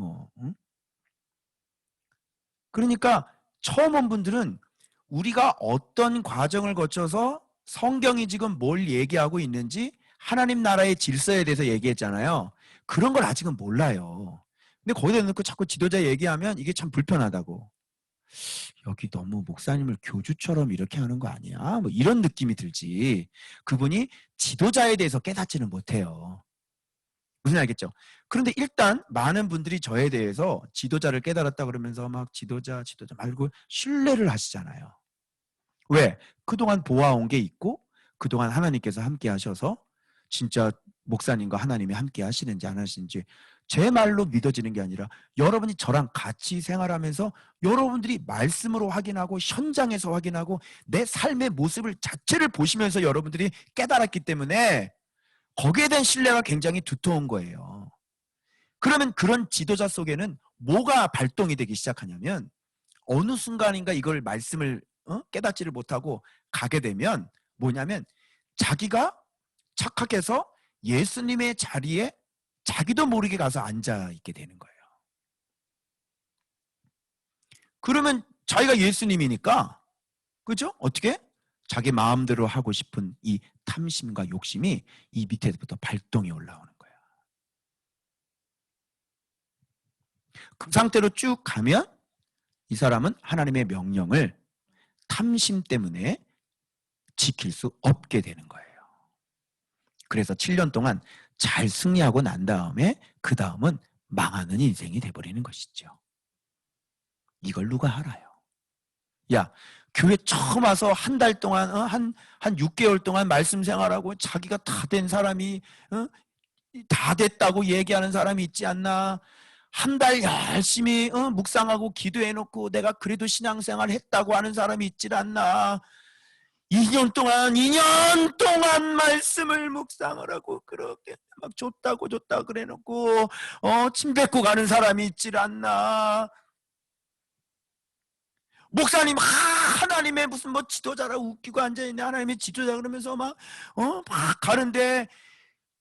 그러니까 처음 온 분들은 우리가 어떤 과정을 거쳐서 성경이 지금 뭘 얘기하고 있는지, 하나님 나라의 질서에 대해서 얘기했잖아요. 그런 걸 아직은 몰라요. 근데 거기다 놓고 자꾸 지도자 얘기하면 이게 참 불편하다고. 여기 너무 목사님을 교주처럼 이렇게 하는 거 아니야? 뭐 이런 느낌이 들지. 그분이 지도자에 대해서 깨닫지는 못해요. 무슨 알겠죠? 그런데 일단 많은 분들이 저에 대해서 지도자를 깨달았다 그러면서 막 지도자 말고 신뢰를 하시잖아요. 왜? 그동안 보아온 게 있고 그동안 하나님께서 함께 하셔서 진짜 목사님과 하나님이 함께 하시는지 안 하시는지 제 말로 믿어지는 게 아니라 여러분이 저랑 같이 생활하면서 여러분들이 말씀으로 확인하고 현장에서 확인하고 내 삶의 모습을 자체를 보시면서 여러분들이 깨달았기 때문에 거기에 대한 신뢰가 굉장히 두터운 거예요. 그러면 그런 지도자 속에는 뭐가 발동이 되기 시작하냐면 어느 순간인가 이걸 말씀을 깨닫지를 못하고 가게 되면 뭐냐면 자기가 착각해서 예수님의 자리에 자기도 모르게 가서 앉아 있게 되는 거예요. 그러면 자기가 예수님이니까, 그죠? 어떻게? 자기 마음대로 하고 싶은 이 탐심과 욕심이 이 밑에부터 발동이 올라오는 거예요. 그 상태로 쭉 가면 이 사람은 하나님의 명령을 탐심 때문에 지킬 수 없게 되는 거예요. 그래서 7년 동안 잘 승리하고 난 다음에 그 다음은 망하는 인생이 돼버리는 것이죠. 이걸 누가 알아요? 야, 교회 처음 와서 한 달 동안 한 6개월 동안 말씀 생활하고 자기가 다 된 사람이 다 됐다고 얘기하는 사람이 있지 않나? 한 달 열심히 묵상하고 기도해놓고 내가 그래도 신앙생활 했다고 하는 사람이 있지 않나? 2년 동안 말씀을 묵상을 하고 그렇게 막 좋다 그래놓고 침 뱉고 가는 사람이 있질 않나? 목사님 하나님의 무슨 뭐 지도자라 웃기고 앉아있네. 하나님의 지도자 그러면서 막 가는데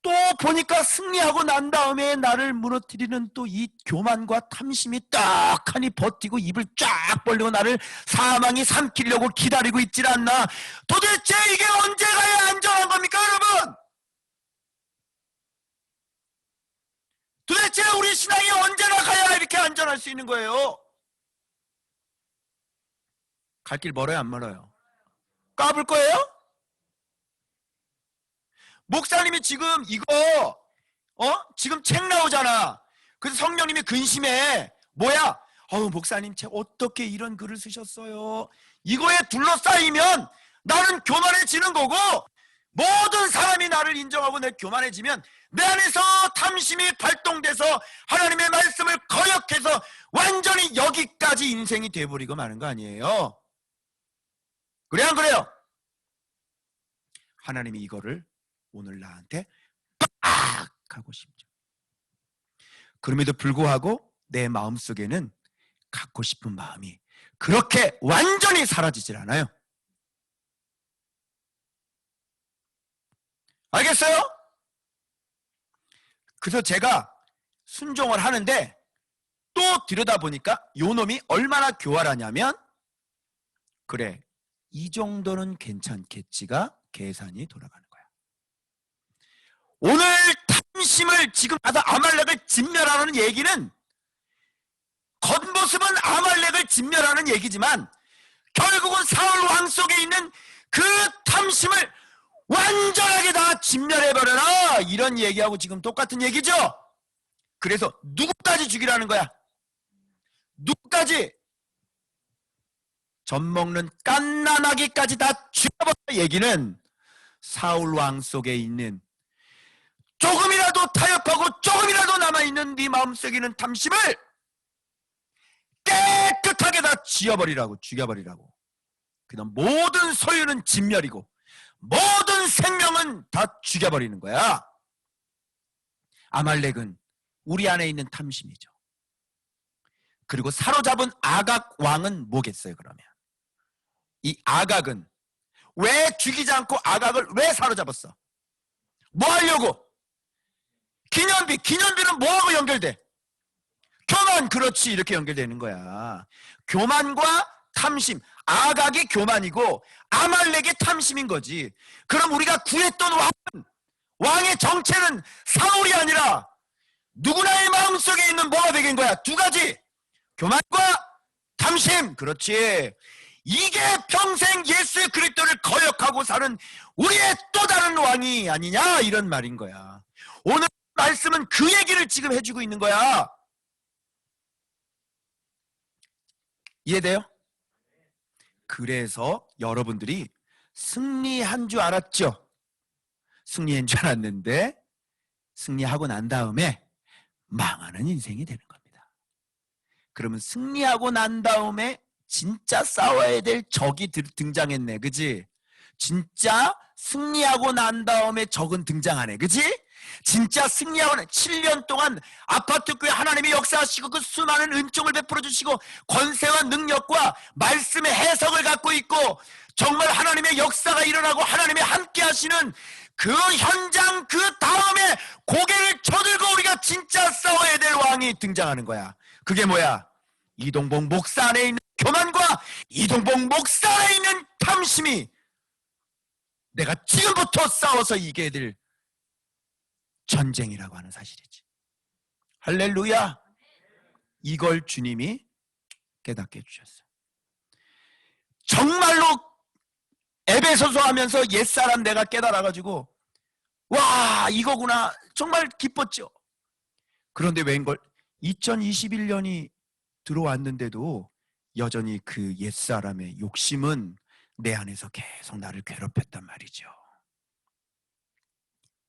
또 보니까 승리하고 난 다음에 나를 무너뜨리는 또 이 교만과 탐심이 떡하니 버티고 입을 쫙 벌리고 나를 사망이 삼키려고 기다리고 있질 않나? 도대체 이게 언제 가야 안전한 겁니까, 여러분? 도대체 우리 신앙이 언제나 가야 이렇게 안전할 수 있는 거예요? 갈 길 멀어요, 안 멀어요? 까불 거예요? 목사님이 지금 이거 지금 책 나오잖아. 그래서 성령님이 근심해. 뭐야? 목사님 책 어떻게 이런 글을 쓰셨어요? 이거에 둘러싸이면 나는 교만해지는 거고, 모든 사람이 나를 인정하고 내 교만해지면 내 안에서 탐심이 발동돼서 하나님의 말씀을 거역해서 완전히 여기까지 인생이 돼버리고 마는 거 아니에요? 그래 안 그래요? 하나님이 이거를 오늘 나한테 빡 하고 싶죠. 그럼에도 불구하고 내 마음속에는 갖고 싶은 마음이 그렇게 완전히 사라지질 않아요. 알겠어요? 그래서 제가 순종을 하는데 또 들여다보니까 요 놈이 얼마나 교활하냐면, 그래, 이 정도는 괜찮겠지가 계산이 돌아가는 거야. 오늘 탐심을 지금 받아 아말렉을 진멸하는 얘기는, 겉모습은 아말렉을 진멸하는 얘기지만 결국은 사울 왕 속에 있는 그 탐심을 완전하게 다 진멸해버려라, 이런 얘기하고 지금 똑같은 얘기죠. 그래서 누구까지 죽이라는 거야? 누구까지? 젖먹는 깐난아기까지 다 죽여버려. 얘기는 사울 왕 속에 있는 조금이라도 타협하고 조금이라도 남아있는 네 마음속에 있는 탐심을 깨끗하게 다 지워버리라고, 죽여버리라고. 그다음 모든 소유는 진멸이고 모든 생명은 다 죽여버리는 거야. 아말렉은 우리 안에 있는 탐심이죠. 그리고 사로잡은 아각 왕은 뭐겠어요? 그러면 이 아각은 왜 죽이지 않고 아각을 왜 사로잡았어? 뭐 하려고? 기념비. 기념비는 뭐하고 연결돼? 교만. 그렇지, 이렇게 연결되는 거야. 교만과 탐심. 아각이 교만이고 아말렉의 탐심인 거지. 그럼 우리가 구했던 왕의 정체는 사울이 아니라 누구나의 마음속에 있는 뭐가 되긴 거야? 두 가지. 교만과 탐심. 그렇지. 이게 평생 예수 그리스도를 거역하고 사는 우리의 또 다른 왕이 아니냐, 이런 말인 거야. 오늘 말씀은 그 얘기를 지금 해주고 있는 거야. 이해돼요? 그래서 여러분들이 승리한 줄 알았죠? 승리한 줄 알았는데 승리하고 난 다음에 망하는 인생이 되는 겁니다. 그러면 승리하고 난 다음에 진짜 싸워야 될 적이 등장했네, 그지? 진짜 승리하고 난 다음에 적은 등장하네, 그지? 진짜 승리하고 7년 동안 아파트 교회 하나님이 역사하시고 그 수많은 은총을 베풀어 주시고 권세와 능력과 말씀의 해석을 갖고 있고 정말 하나님의 역사가 일어나고 하나님이 함께 하시는 그 현장, 그 다음에 고개를 쳐들고 우리가 진짜 싸워야 될 왕이 등장하는 거야. 그게 뭐야? 이동복 목사 안에 있는 교만과 이동복 목사 안에 있는 탐심이 내가 지금부터 싸워서 이겨야 될 전쟁이라고 하는 사실이지. 할렐루야. 이걸 주님이 깨닫게 해주셨어요. 정말로 에베소서 하면서 옛사람 내가 깨달아가지고 와, 이거구나, 정말 기뻤죠. 그런데 웬걸 2021년이 들어왔는데도 여전히 그 옛사람의 욕심은 내 안에서 계속 나를 괴롭혔단 말이죠.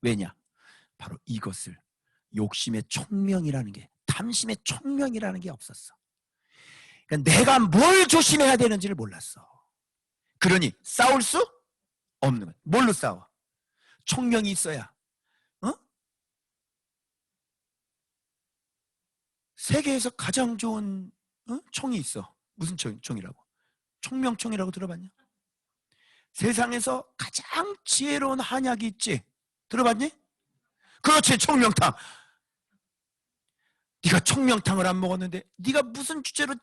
왜냐? 바로 이것을, 욕심의 총명이라는 게, 탐심의 총명이라는 게 없었어. 그러니까 내가 뭘 조심해야 되는지를 몰랐어. 그러니 싸울 수 없는 거야. 뭘로 싸워? 총명이 있어야. 세계에서 가장 좋은 총이 있어. 무슨 총이라고? 총명총이라고 들어봤냐? 세상에서 가장 지혜로운 한약이 있지. 들어봤니? 그렇지, 총명탕. 네가 총명탕을 안 먹었는데 네가 무슨 주제로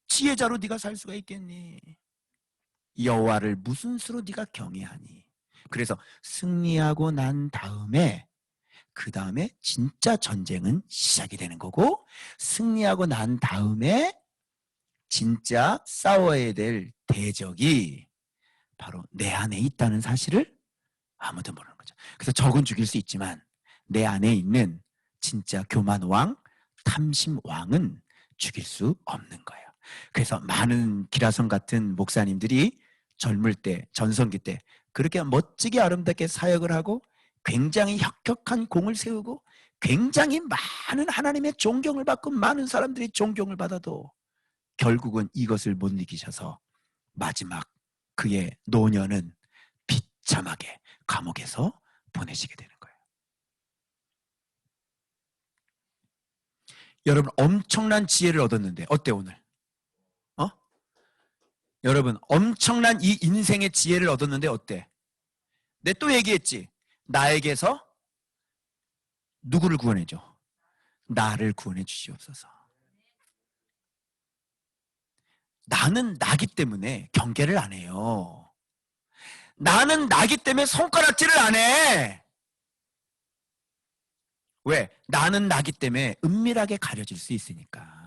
지혜자로 네가 살 수가 있겠니? 여호와를 무슨 수로 네가 경외하니? 그래서 승리하고 난 다음에 그 다음에 진짜 전쟁은 시작이 되는 거고, 승리하고 난 다음에 진짜 싸워야 될 대적이 바로 내 안에 있다는 사실을 아무도 모르는 거죠. 그래서 적은 죽일 수 있지만 내 안에 있는 진짜 교만왕, 탐심왕은 죽일 수 없는 거예요. 그래서 많은 기라성 같은 목사님들이 젊을 때, 전성기 때 그렇게 멋지게 아름답게 사역을 하고 굉장히 혁혁한 공을 세우고 굉장히 많은 하나님의 존경을 받고 많은 사람들이 존경을 받아도 결국은 이것을 못 이기셔서 마지막 그의 노년은 비참하게 감옥에서 보내시게 되는 거예요. 여러분 엄청난 지혜를 얻었는데 어때 오늘? 여러분 엄청난 이 인생의 지혜를 얻었는데 어때? 내 또 얘기했지. 나에게서 누구를 구원해줘? 나를 구원해 주시옵소서. 나는 나기 때문에 경계를 안 해요. 나는 나기 때문에 손가락질을 안 해. 왜? 나는 나기 때문에 은밀하게 가려질 수 있으니까.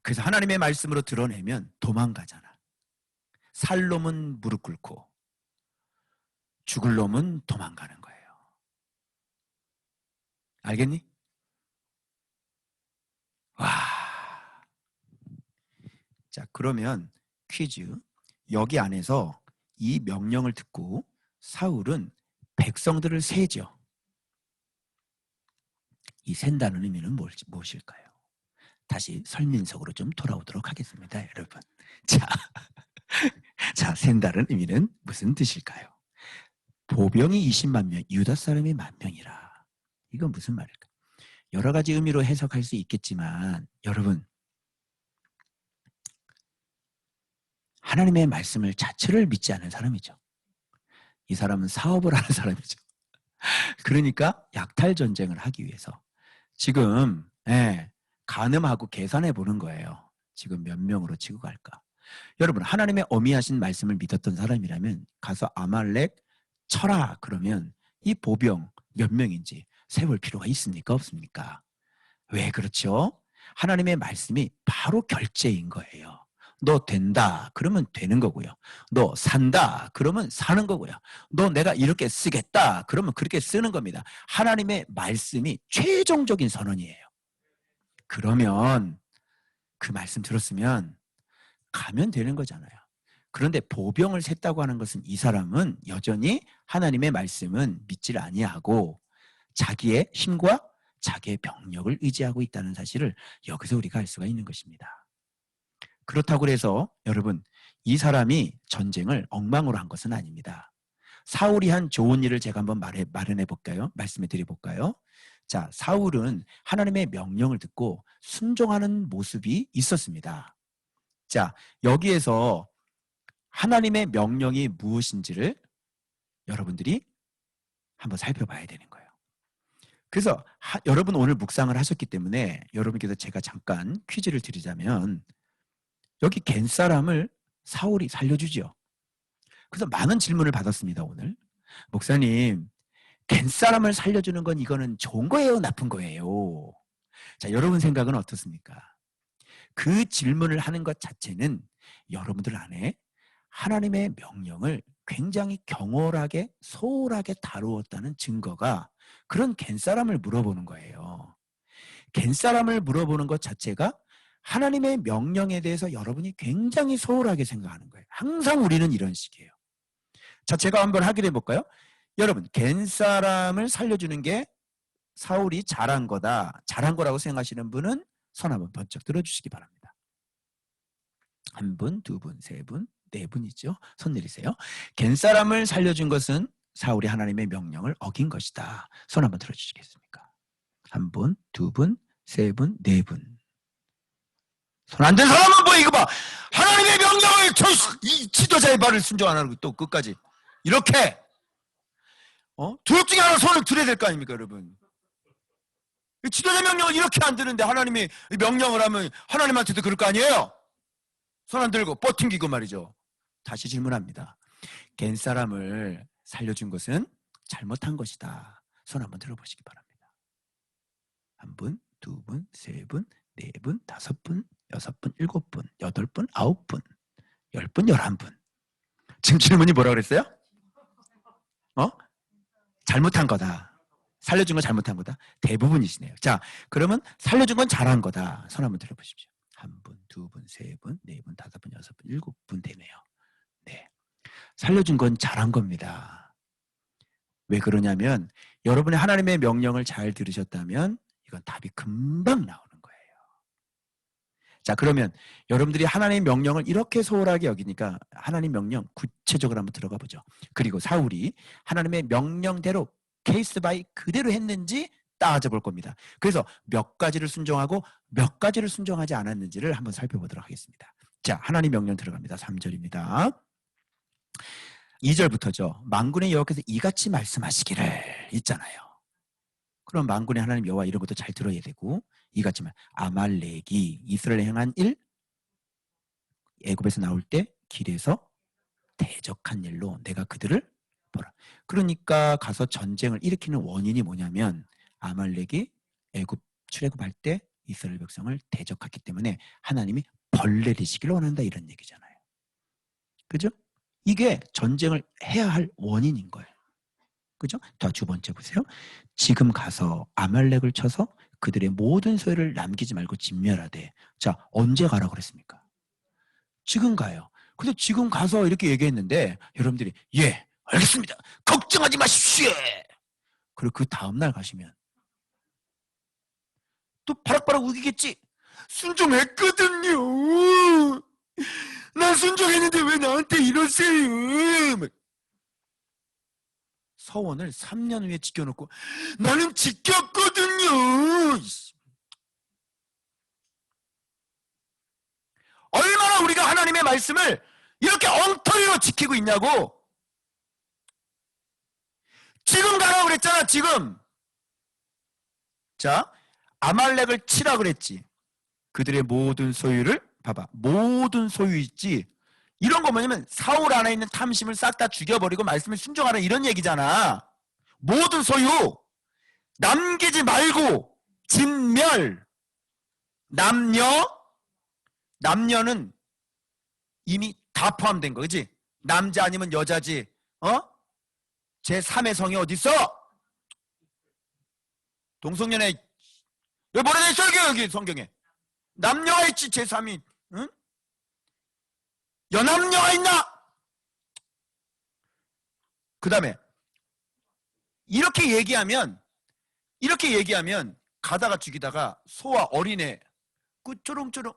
그래서 하나님의 말씀으로 드러내면 도망가잖아. 살 놈은 무릎 꿇고 죽을 놈은 도망가는 거예요. 알겠니? 와. 자, 그러면 퀴즈. 여기 안에서 이 명령을 듣고 사울은 백성들을 세죠. 이 센다는 의미는 무엇일까요? 다시 설민석으로 좀 돌아오도록 하겠습니다, 여러분. 자, 센다는 의미는 무슨 뜻일까요? 보병이 20만 명, 유다 사람이 10,000명이라. 이건 무슨 말일까? 여러 가지 의미로 해석할 수 있겠지만 여러분 하나님의 말씀을 자체를 믿지 않는 사람이죠. 이 사람은 사업을 하는 사람이죠. 그러니까 약탈 전쟁을 하기 위해서 지금 가늠하고 계산해 보는 거예요. 지금 몇 명으로 치고 갈까? 여러분 하나님의 어미하신 말씀을 믿었던 사람이라면 가서 아말렉 쳐라 그러면 이 보병 몇 명인지 세볼 필요가 있습니까? 없습니까? 왜 그렇죠? 하나님의 말씀이 바로 결제인 거예요. 너 된다 그러면 되는 거고요. 너 산다 그러면 사는 거고요. 너 내가 이렇게 쓰겠다 그러면 그렇게 쓰는 겁니다. 하나님의 말씀이 최종적인 선언이에요. 그러면 그 말씀 들었으면 가면 되는 거잖아요. 그런데 보병을 셌다고 하는 것은 이 사람은 여전히 하나님의 말씀은 믿질 아니하고 자기의 힘과 자기의 병력을 의지하고 있다는 사실을 여기서 우리가 알 수가 있는 것입니다. 그렇다고 해서 여러분 이 사람이 전쟁을 엉망으로 한 것은 아닙니다. 사울이 한 좋은 일을 제가 한번 마련해 볼까요? 말씀해 드려 볼까요? 자, 사울은 하나님의 명령을 듣고 순종하는 모습이 있었습니다. 자, 여기에서 하나님의 명령이 무엇인지를 여러분들이 한번 살펴봐야 되는 거예요. 그래서 여러분 오늘 묵상을 하셨기 때문에 여러분께서 제가 잠깐 퀴즈를 드리자면 여기 겐 사람을 사울이 살려주죠. 그래서 많은 질문을 받았습니다. 오늘 목사님 겐 사람을 살려주는 건 이거는 좋은 거예요? 나쁜 거예요? 자, 여러분 생각은 어떻습니까? 그 질문을 하는 것 자체는 여러분들 안에 하나님의 명령을 굉장히 경홀하게 소홀하게 다루었다는 증거가 그런 겐 사람을 물어보는 거예요. 겐 사람을 물어보는 것 자체가 하나님의 명령에 대해서 여러분이 굉장히 소홀하게 생각하는 거예요. 항상 우리는 이런 식이에요. 자, 제가 한번 확인해 볼까요? 여러분, 겐 사람을 살려주는 게 사울이 잘한 거다, 잘한 거라고 생각하시는 분은 손 한번 번쩍 들어주시기 바랍니다. 한 분, 두 분, 세 분, 네 분이죠. 손 내리세요. 겐 사람을 살려준 것은 사울이 하나님의 명령을 어긴 것이다. 손 한번 들어주시겠습니까? 한 분, 두 분, 세 분, 네 분. 손 안 든 사람은 뭐 이거 봐. 하나님의 명령을 이 지도자의 말을 순종 안 하고 또 끝까지 이렇게 둘 중에 하나 손을 들어야 될 거 아닙니까, 여러분? 지도자 명령을 이렇게 안 드는데 하나님이 명령을 하면 하나님한테도 그럴 거 아니에요? 손 안 들고 뻗팅기고 말이죠. 다시 질문합니다. 겐 사람을 살려준 것은 잘못한 것이다. 손 한번 들어보시기 바랍니다. 한 분, 두 분, 세 분, 네 분, 다섯 분, 여섯 분, 일곱 분, 여덟 분, 아홉 분, 10분, 11분. 지금 질문이 뭐라 그랬어요? 잘못한 거다. 살려준 건 잘못한 거다. 대부분이시네요. 자, 그러면 살려준 건 잘한 거다. 손 한번 들어보십시오. 한 분, 두 분, 세 분, 네 분, 다섯 분, 여섯 분, 일곱 분 되네요. 네. 살려준 건 잘한 겁니다. 왜 그러냐면 여러분이 하나님의 명령을 잘 들으셨다면 이건 답이 금방 나오는 거예요. 자, 그러면 여러분들이 하나님의 명령을 이렇게 소홀하게 여기니까 하나님 명령 구체적으로 한번 들어가 보죠. 그리고 사울이 하나님의 명령대로 케이스 바이 그대로 했는지 따져 볼 겁니다. 그래서 몇 가지를 순종하고 몇 가지를 순종하지 않았는지를 한번 살펴보도록 하겠습니다. 자, 하나님 명령 들어갑니다. 3절입니다. 2절부터죠. 만군의 여호와께서 이같이 말씀하시기를 있잖아요. 그럼 만군의 하나님 여호와 이런 것도 잘 들어야 되고 이같이 말 아말렉이 이스라엘에 행한 일, 애굽에서 나올 때 길에서 대적한 일로 내가 그들을 보라. 그러니까 가서 전쟁을 일으키는 원인이 뭐냐면 아말렉이 애굽 출애굽할 때 이스라엘 백성을 대적했기 때문에 하나님이 벌 내리시기를 원한다 이런 얘기잖아요. 그죠? 이게 전쟁을 해야 할 원인인 거예요. 그죠? 자, 두 번째 보세요. 지금 가서 아말렉을 쳐서 그들의 모든 소유를 남기지 말고 진멸하되. 자, 언제 가라고 그랬습니까? 지금 가요. 근데 지금 가서 이렇게 얘기했는데 여러분들이 예, 알겠습니다. 걱정하지 마십시오. 그리고 그 다음날 가시면 또 바락바락 우기겠지. 순종했거든요. 난 순종했는데 왜 나한테 이러세요? 서원을 3년 후에 지켜놓고 나는 지켰거든요. 얼마나 우리가 하나님의 말씀을 이렇게 엉터리로 지키고 있냐고. 지금 가라고 그랬잖아. 지금. 자, 아말렉을 치라 그랬지. 그들의 모든 소유를 봐봐. 모든 소유 있지. 이런 거 뭐냐면 사울 안에 있는 탐심을 싹 다 죽여버리고 말씀을 순종하라 이런 얘기잖아. 모든 소유 남기지 말고 진멸. 남녀는 이미 다 포함된 거, 그지? 남자 아니면 여자지. 제3의 성이 어디 있어? 동성연애 여기 뭐라 돼 있어? 여기 성경에 남녀가 있지. 제3이 응? 여남녀가 있나? 그 다음에 이렇게 얘기하면 가다가 죽이다가 소와 어린애 그 초롱초롱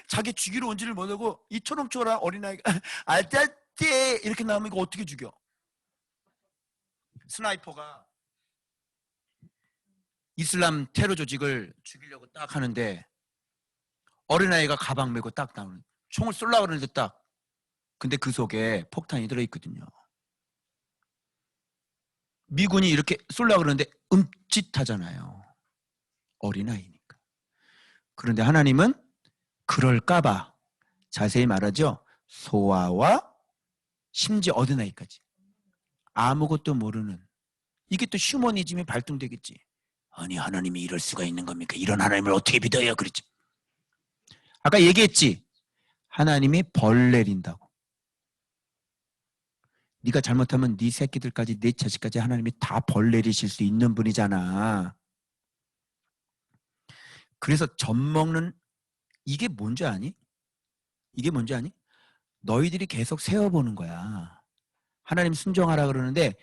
자기 죽이러 온지를 못하고 이 초롱초롱한 어린아이가 알딸띠 이렇게 나오면 이거 어떻게 죽여? 스나이퍼가 이슬람 테러 조직을 죽이려고 딱 하는데 어린아이가 가방 메고 딱 나오는 총을 쏠려고 그러는데 딱 근데 그 속에 폭탄이 들어있거든요. 미군이 이렇게 쏠려고 그러는데 흠칫하잖아요. 어린아이니까. 그런데 하나님은 그럴까봐 자세히 말하죠. 소아와 심지어 어린아이까지 아무것도 모르는 이게 또 휴머니즘이 발동되겠지. 아니 하나님이 이럴 수가 있는 겁니까? 이런 하나님을 어떻게 믿어요? 그랬지. 아까 얘기했지. 하나님이 벌 내린다고. 네가 잘못하면 네 새끼들까지 네 자식까지 하나님이 다 벌 내리실 수 있는 분이잖아. 그래서 젖먹는 이게 뭔지 아니? 이게 뭔지 아니? 너희들이 계속 세워보는 거야. 하나님 순종하라 그러는데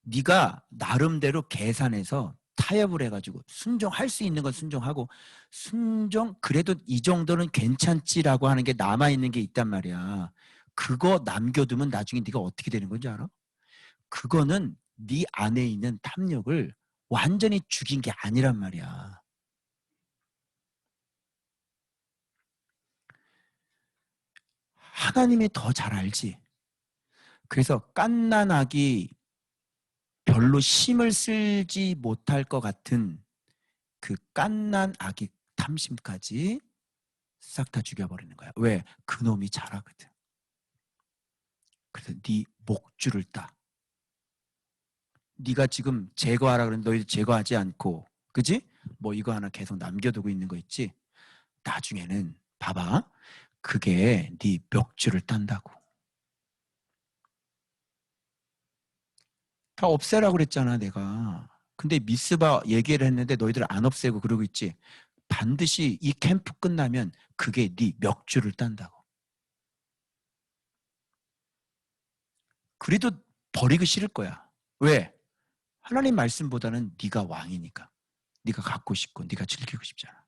네가 나름대로 계산해서 타협을 해가지고 순종할 수 있는 건 순종하고 순종 그래도 이 정도는 괜찮지라고 하는 게 남아있는 게 있단 말이야. 그거 남겨두면 나중에 네가 어떻게 되는 건지 알아? 그거는 네 안에 있는 탐욕을 완전히 죽인 게 아니란 말이야. 하나님이 더 잘 알지. 그래서 갓난아기 별로 힘을 쓰지 못할 것 같은 그 갓난아기 탐심까지 싹 다 죽여버리는 거야. 왜? 그놈이 잘하거든. 그래서 네 목줄을 따. 네가 지금 제거하라 그러는데 너희들 제거하지 않고, 그지? 뭐 이거 하나 계속 남겨두고 있는 거 있지? 나중에는 봐봐. 그게 네 멱줄을 딴다고. 다 없애라고 그랬잖아, 내가. 근데 미스바 얘기를 했는데 너희들 안 없애고 그러고 있지. 반드시 이 캠프 끝나면 그게 네 멱줄을 딴다고. 그래도 버리기 싫을 거야. 왜? 하나님 말씀보다는 네가 왕이니까. 네가 갖고 싶고 네가 즐기고 싶잖아.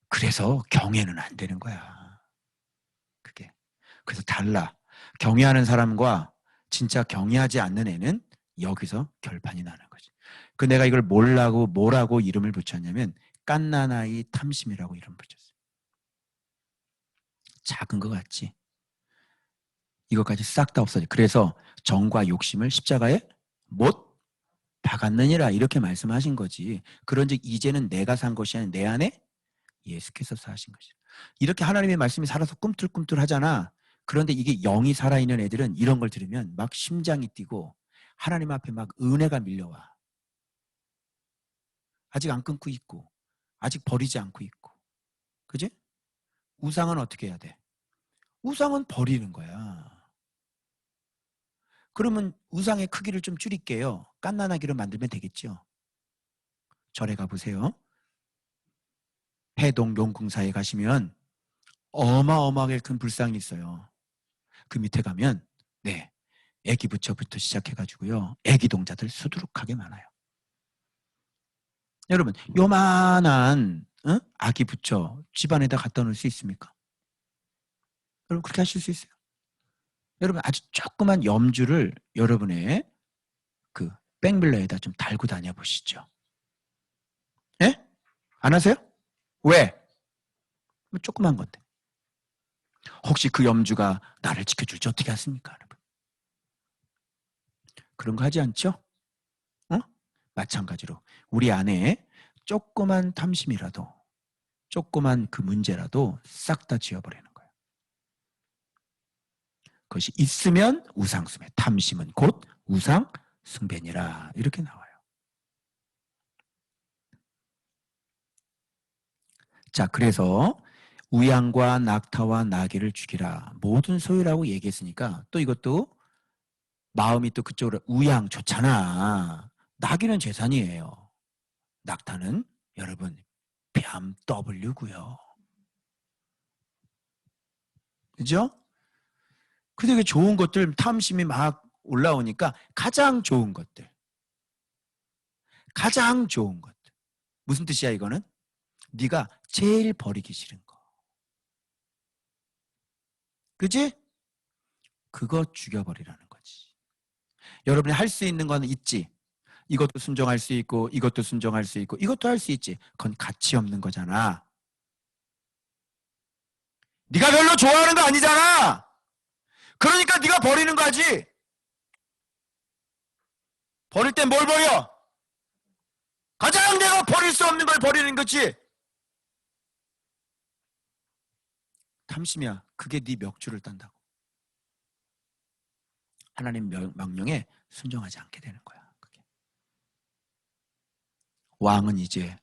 그래서 경외는 안 되는 거야. 그게. 그래서 달라. 경외하는 사람과 진짜 경외하지 않는 애는 여기서 결판이 나는 거지. 그 내가 이걸 뭐라고 이름을 붙였냐면 깐나나이 탐심이라고 이름 붙였어요. 작은 거 같지? 이것까지 싹 다 없어져. 그래서 정과 욕심을 십자가에 못 박았느니라 이렇게 말씀하신 거지. 그런즉 이제는 내가 산 것이 아니라 내 안에 예수께서 사신 것이라. 이렇게 하나님의 말씀이 살아서 꿈틀꿈틀 하잖아. 그런데 이게 영이 살아있는 애들은 이런 걸 들으면 막 심장이 뛰고 하나님 앞에 막 은혜가 밀려와. 아직 안 끊고 있고 아직 버리지 않고 있고. 그지? 우상은 어떻게 해야 돼? 우상은 버리는 거야. 그러면 우상의 크기를 좀 줄일게요. 갓난아기로 만들면 되겠죠. 절에 가보세요. 해동 용궁사에 가시면 어마어마하게 큰 불상이 있어요. 그 밑에 가면 네, 애기 부처부터 시작해가지고요. 애기 동자들 수두룩하게 많아요. 여러분 요만한 아기 부처 집안에다 갖다 놓을 수 있습니까? 여러분 그렇게 하실 수 있어요? 여러분 아주 조그만 염주를 여러분의 그 백밀러에다 좀 달고 다녀 보시죠. 예? 안 하세요? 왜? 뭐 조그만 건데. 혹시 그 염주가 나를 지켜줄지 어떻게 하십니까? 여러분? 그런 거 하지 않죠? 어? 마찬가지로 우리 안에 조그만 탐심이라도 조그만 그 문제라도 싹 다 지워버리는 거예요. 그것이 있으면 우상숭배, 탐심은 곧 우상숭배니라 이렇게 나와요. 자, 그래서 우양과 낙타와 나귀를 죽이라 모든 소유라고 얘기했으니까 또 이것도 마음이 또 그쪽으로 우양 좋잖아. 나귀는 재산이에요. 낙타는 여러분 BMW고요. 그죠? 근데 그 좋은 것들 탐심이 막 올라오니까 가장 좋은 것들. 가장 좋은 것들. 무슨 뜻이야 이거는? 네가 제일 버리기 싫은 거. 그지? 그거 죽여버리라는 거지. 여러분이 할 수 있는 건 있지. 이것도 순종할 수 있고 이것도 순종할 수 있고 이것도 할 수 있지. 그건 가치 없는 거잖아. 네가 별로 좋아하는 거 아니잖아. 그러니까 네가 버리는 거지. 버릴 땐 뭘 버려? 가장 내가 버릴 수 없는 걸 버리는 거지. 탐심이야. 그게 네 멱줄을 딴다고. 하나님 명령에 순종하지 않게 되는 거야. 그게. 왕은 이제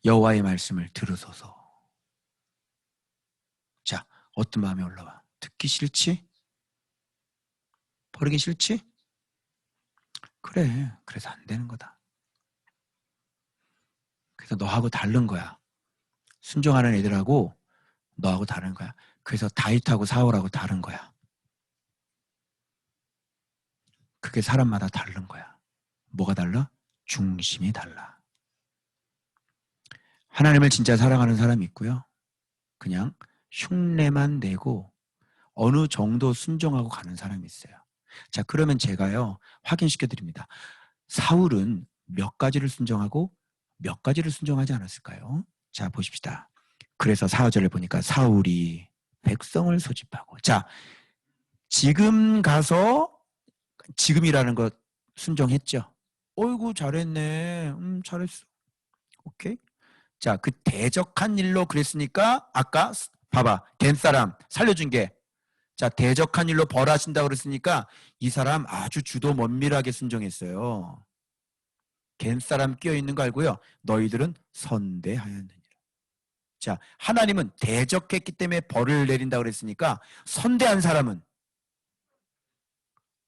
여호와의 말씀을 들으소서. 자, 어떤 마음이 올라와? 듣기 싫지? 버리기 싫지? 그래. 그래서 안 되는 거다. 그래서 너하고 다른 거야. 순종하는 애들하고 너하고 다른 거야. 그래서 다윗하고 사울하고 다른 거야. 그게 사람마다 다른 거야. 뭐가 달라? 중심이 달라. 하나님을 진짜 사랑하는 사람이 있고요. 그냥 흉내만 내고 어느 정도 순종하고 가는 사람이 있어요. 자, 그러면 제가요 확인시켜 드립니다. 사울은 몇 가지를 순종하고 몇 가지를 순종하지 않았을까요? 자, 보십시다. 그래서 4절을 보니까 사울이 백성을 소집하고, 자, 지금 가서 지금이라는 것 순종했죠. 어이구 잘했네. 잘했어. 오케이. 자, 그 대적한 일로 그랬으니까 아까 봐봐 된 사람 살려준 게 자, 대적한 일로 벌하신다 그랬으니까 이 사람 아주 주도 면밀하게 순종했어요. 겐사람 끼어 있는 거 알고요. 너희들은 선대하였느니라. 자, 하나님은 대적했기 때문에 벌을 내린다 그랬으니까 선대한 사람은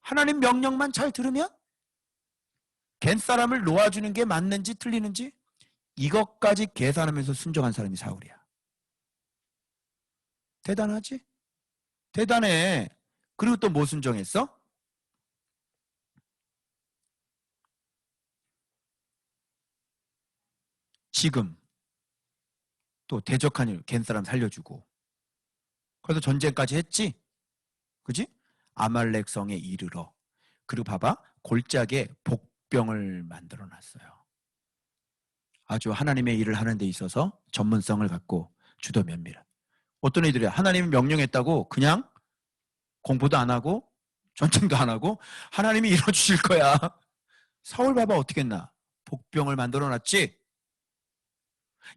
하나님 명령만 잘 들으면 겐사람을 놓아주는 게 맞는지 틀리는지 이것까지 계산하면서 순종한 사람이 사울이야. 대단하지? 대단해. 그리고 또 뭐 순종했어? 지금 또 대적한 일, 겐사람 살려주고. 그래서 전쟁까지 했지? 그지? 아말렉 성에 이르러. 그리고 봐봐. 골짜기에 복병을 만들어 놨어요. 아주 하나님의 일을 하는 데 있어서 전문성을 갖고 주도 면밀한. 어떤 애들이야? 하나님이 명령했다고 그냥 공부도 안 하고 전쟁도 안 하고 하나님이 이뤄주실 거야. 사울 봐봐 어떻게 했나? 복병을 만들어 놨지?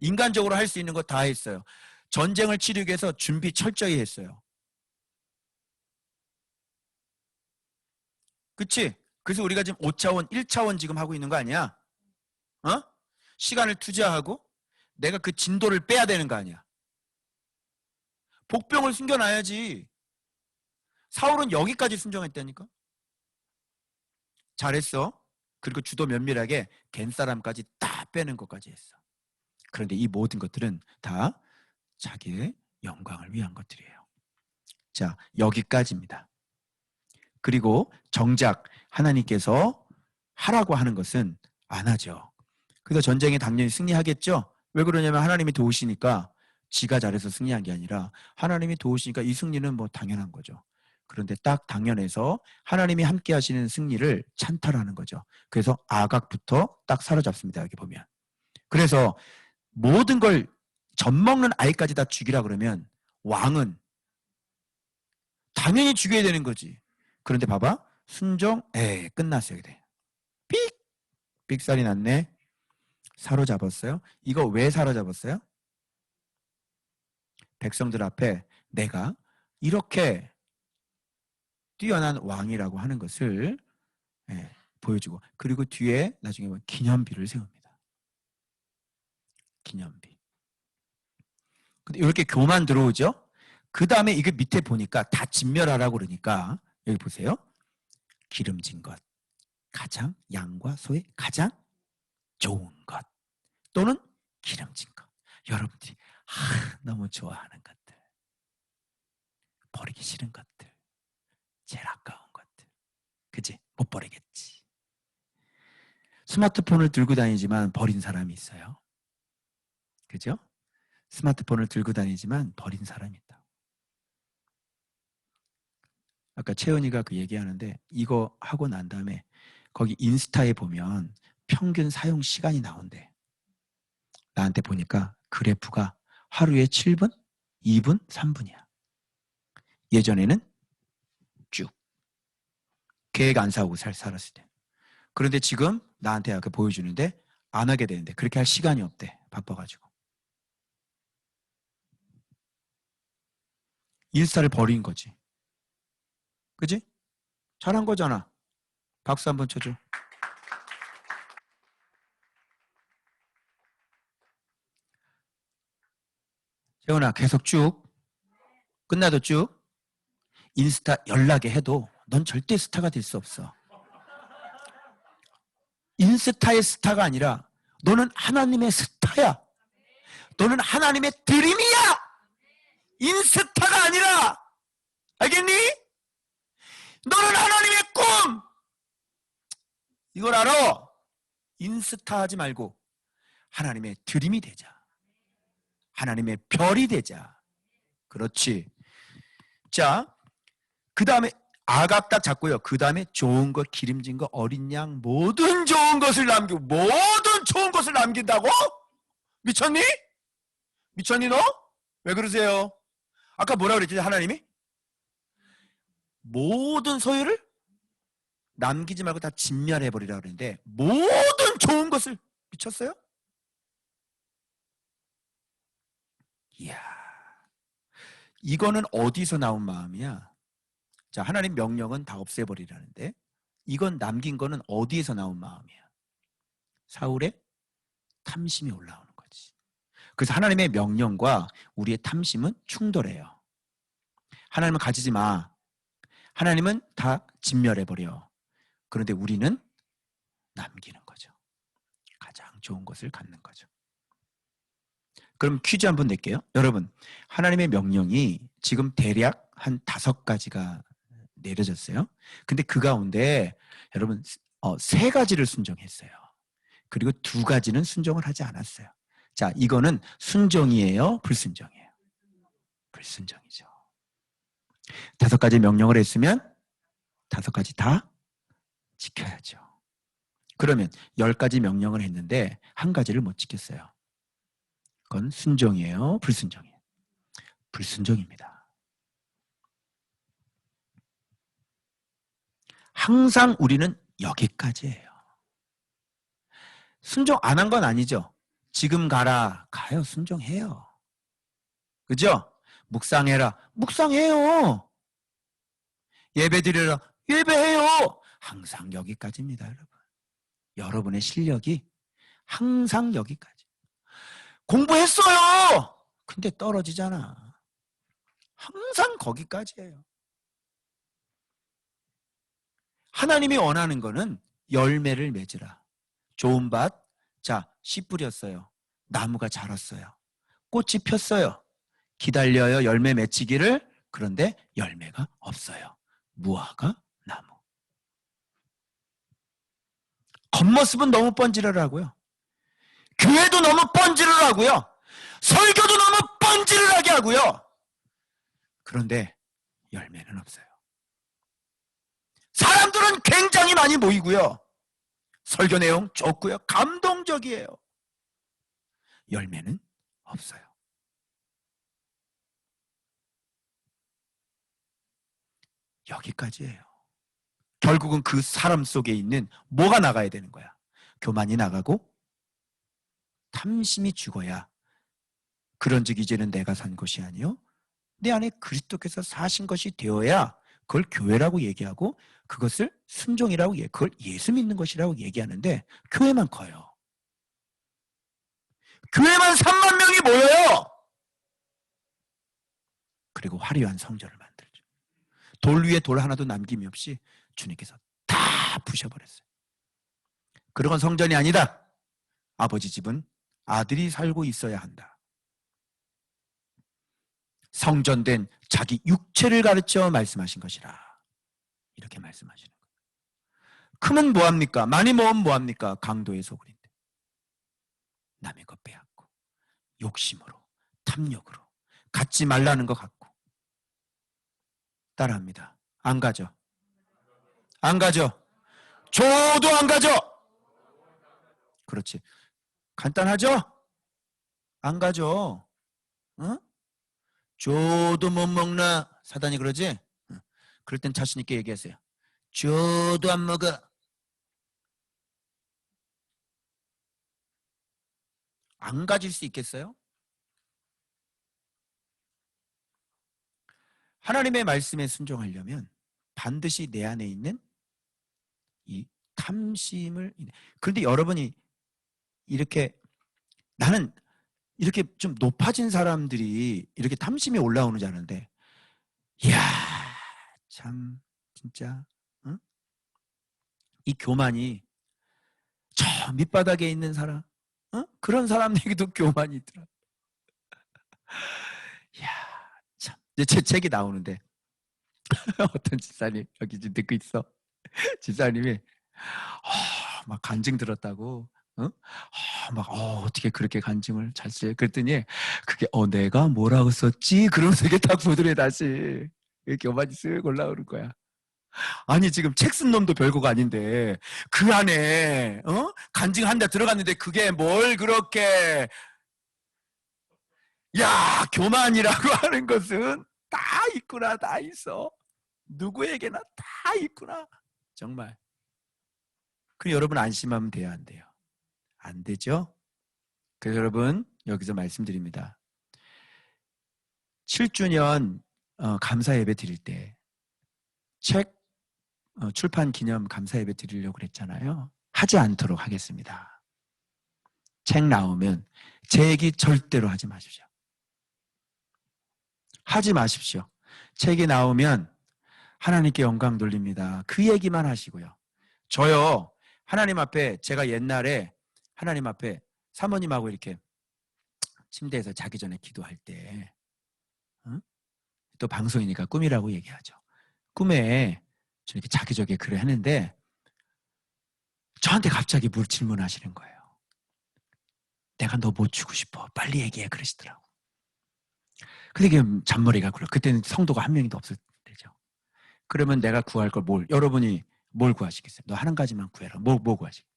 인간적으로 할 수 있는 거 다 했어요. 전쟁을 치르기 위해서 준비 철저히 했어요. 그치? 그래서 우리가 지금 5차원, 1차원 지금 하고 있는 거 아니야? 어? 시간을 투자하고 내가 그 진도를 빼야 되는 거 아니야? 복병을 숨겨놔야지. 사울은 여기까지 순종했다니까? 잘했어. 그리고 주도 면밀하게 겐사람까지 다 빼는 것까지 했어. 그런데 이 모든 것들은 다 자기의 영광을 위한 것들이에요. 자, 여기까지입니다. 그리고 정작 하나님께서 하라고 하는 것은 안 하죠. 그래서 전쟁에 당연히 승리하겠죠. 왜 그러냐면 하나님이 도우시니까. 지가 잘해서 승리한 게 아니라 하나님이 도우시니까 이 승리는 뭐 당연한 거죠. 그런데 딱 당연해서 하나님이 함께 하시는 승리를 찬탈하는 거죠. 그래서 아각부터 딱 사로잡습니다. 여기 보면. 그래서 모든 걸 젖먹는 아이까지 다 죽이라 그러면 왕은 당연히 죽여야 되는 거지. 그런데 봐봐. 순종, 끝났어요. 삑! 삑살이 났네. 사로잡았어요. 이거 왜 사로잡았어요? 백성들 앞에 내가 이렇게 뛰어난 왕이라고 하는 것을 보여주고, 그리고 뒤에 나중에 보면 기념비를 세웁니다. 기념비. 근데 이렇게 교만 들어오죠? 그 다음에 이게 밑에 보니까 다 진멸하라고 그러니까 여기 보세요. 기름진 것. 가장 양과 소의 가장 좋은 것. 또는 기름진 것. 여러분들이 너무 좋아하는 것들. 버리기 싫은 것들. 제일 아까운 것들. 그치? 못 버리겠지. 스마트폰을 들고 다니지만 버린 사람이 있어요. 그죠? 스마트폰을 들고 다니지만 버린 사람이 있다. 아까 채은이가 그 얘기하는데 이거 하고 난 다음에 거기 인스타에 보면 평균 사용 시간이 나온대. 나한테 보니까 그래프가 하루에 7분, 2분, 3분이야. 예전에는 쭉 계획 안 세우고 살았을 때. 그런데 지금 나한테 아까 보여주는데 안 하게 되는데 그렇게 할 시간이 없대. 바빠가지고. 인스타를 버린 거지. 그지? 잘한 거잖아. 박수 한번 쳐줘. 재훈아 계속 쭉 끝나도 쭉 인스타 연락에 해도 넌 절대 스타가 될 수 없어. 인스타의 스타가 아니라 너는 하나님의 스타야. 너는 하나님의 드림이야. 인스타가 아니라. 알겠니? 너는 하나님의 꿈. 이걸 알아. 인스타 하지 말고 하나님의 드림이 되자. 하나님의 별이 되자. 그렇지. 자, 그 다음에 아각 딱 잡고요. 그 다음에 좋은 것, 기름진 것, 어린 양, 모든 좋은 것을 남기고, 모든 좋은 것을 남긴다고? 미쳤니? 미쳤니 너? 왜 그러세요? 아까 뭐라 그랬지 하나님이? 모든 소유를 남기지 말고 다 진멸해버리라 그랬는데 모든 좋은 것을 미쳤어요? 이야, 이거는 어디서 나온 마음이야? 자, 하나님 명령은 다 없애버리라는데 이건 남긴 거는 어디에서 나온 마음이야? 사울의 탐심이 올라오는 거지. 그래서 하나님의 명령과 우리의 탐심은 충돌해요. 하나님은 가지지 마. 하나님은 다 진멸해버려. 그런데 우리는 남기는 거죠. 가장 좋은 것을 갖는 거죠. 그럼 퀴즈 한번 낼게요. 여러분, 하나님의 명령이 지금 대략 한 5가지가 내려졌어요. 근데 그 가운데 여러분 3가지를 순종했어요. 그리고 2가지는 순종을 하지 않았어요. 자, 이거는 순종이에요? 불순종이에요? 불순종이죠. 5가지 명령을 했으면 5가지 다 지켜야죠. 그러면 10가지 명령을 했는데 1가지를 못 지켰어요. 그건 순종이에요? 불순종이에요? 불순종입니다. 항상 우리는 여기까지예요. 순종 안 한 건 아니죠. 지금 가라. 가요. 순종해요. 그죠? 묵상해라. 묵상해요. 예배드려라. 예배해요. 항상 여기까지입니다, 여러분. 여러분의 실력이 항상 여기까지. 공부했어요. 근데 떨어지잖아. 항상 거기까지예요. 하나님이 원하는 거는 열매를 맺으라. 좋은 밭, 자, 씨 뿌렸어요. 나무가 자랐어요. 꽃이 폈어요. 기다려요. 열매 맺히기를. 그런데 열매가 없어요. 무화과 나무. 겉모습은 너무 번지르르하고요. 교회도 너무 번지르르하고요. 설교도 너무 번지르르하게 하고요. 그런데 열매는 없어요. 사람들은 굉장히 많이 모이고요. 설교 내용 좋고요. 감동적이에요. 열매는 없어요. 여기까지예요. 결국은 그 사람 속에 있는 뭐가 나가야 되는 거야? 교만이 나가고 탐심이 죽어야 그런즉 이제는 내가 산 것이 아니요 내 안에 그리스도께서 사신 것이 되어야 그걸 교회라고 얘기하고 그것을 순종이라고 그걸 예수 믿는 것이라고 얘기하는데 교회만 커요. 교회만 3만 명이 모여요. 그리고 화려한 성전을 만들죠. 돌 위에 돌 하나도 남김이 없이 주님께서 다 부셔버렸어요. 그런 성전이 아니다. 아버지 집은 아들이 살고 있어야 한다. 성전된 자기 육체를 가르쳐 말씀하신 것이라. 이렇게 말씀하시는 거예요. 크면 뭐합니까? 많이 모으면 뭐합니까? 강도의 소굴인데. 남의 것 빼앗고 욕심으로 탐욕으로 갖지 말라는 것 같고 따라합니다. 안 가죠? 안 가죠? 줘도 안 가죠? 그렇지. 간단하죠? 안 가죠? 어? 줘도 못 먹나? 사단이 그러지? 그럴 땐 자신 있게 얘기하세요. 줘도 안 먹어. 안 가질 수 있겠어요? 하나님의 말씀에 순종하려면 반드시 내 안에 있는 이 탐심을. 그런데 여러분이 이렇게 나는 이렇게 좀 높아진 사람들이 이렇게 탐심이 올라오는 줄 아는데 이야 참 진짜 응? 이 교만이 저 밑바닥에 있는 사람 그런 사람들에게도 교만이 있더라. 이야 참 이제 제 책이 나오는데 어떤 집사님 여기 지금 듣고 있어. 집사님이 막 간증 들었다고. 어떻게 그렇게 간증을 잘 써요? 그랬더니 그게 내가 뭐라고 썼지? 그러면서 이게 딱 보더래 다시. 교만이 쓱 올라오는 거야. 아니 지금 책 쓴 놈도 별거가 아닌데 그 안에 간증 한 대 들어갔는데 그게 뭘 그렇게 야 교만이라고 하는 것은 다 있구나. 다 있어. 누구에게나 다 있구나. 정말. 그 여러분 안심하면 돼요? 안 돼요? 안 되죠? 그래서 여러분 여기서 말씀드립니다. 7주년 감사 예배 드릴 때 책 출판 기념 감사 예배 드리려고 그랬잖아요. 하지 않도록 하겠습니다. 책 나오면 제 얘기 절대로 하지 마십시오. 하지 마십시오. 책이 나오면 하나님께 영광 돌립니다. 그 얘기만 하시고요. 저요, 하나님 앞에 제가 옛날에 하나님 앞에 사모님하고 이렇게 침대에서 자기 전에 기도할 때 또 방송이니까 꿈이라고 얘기하죠. 꿈에 저렇게 자기저기 글을 했는데 저한테 갑자기 뭘 질문하시는 거예요. 내가 너 못 주고 싶어. 빨리 얘기해. 그러시더라고. 근데 이게 잔머리가 굴러. 그때는 성도가 한 명도 없을 때죠. 그러면 내가 구할 걸 여러분이 뭘 구하시겠어요? 너 한 가지만 구해라. 뭐 구하시겠어요?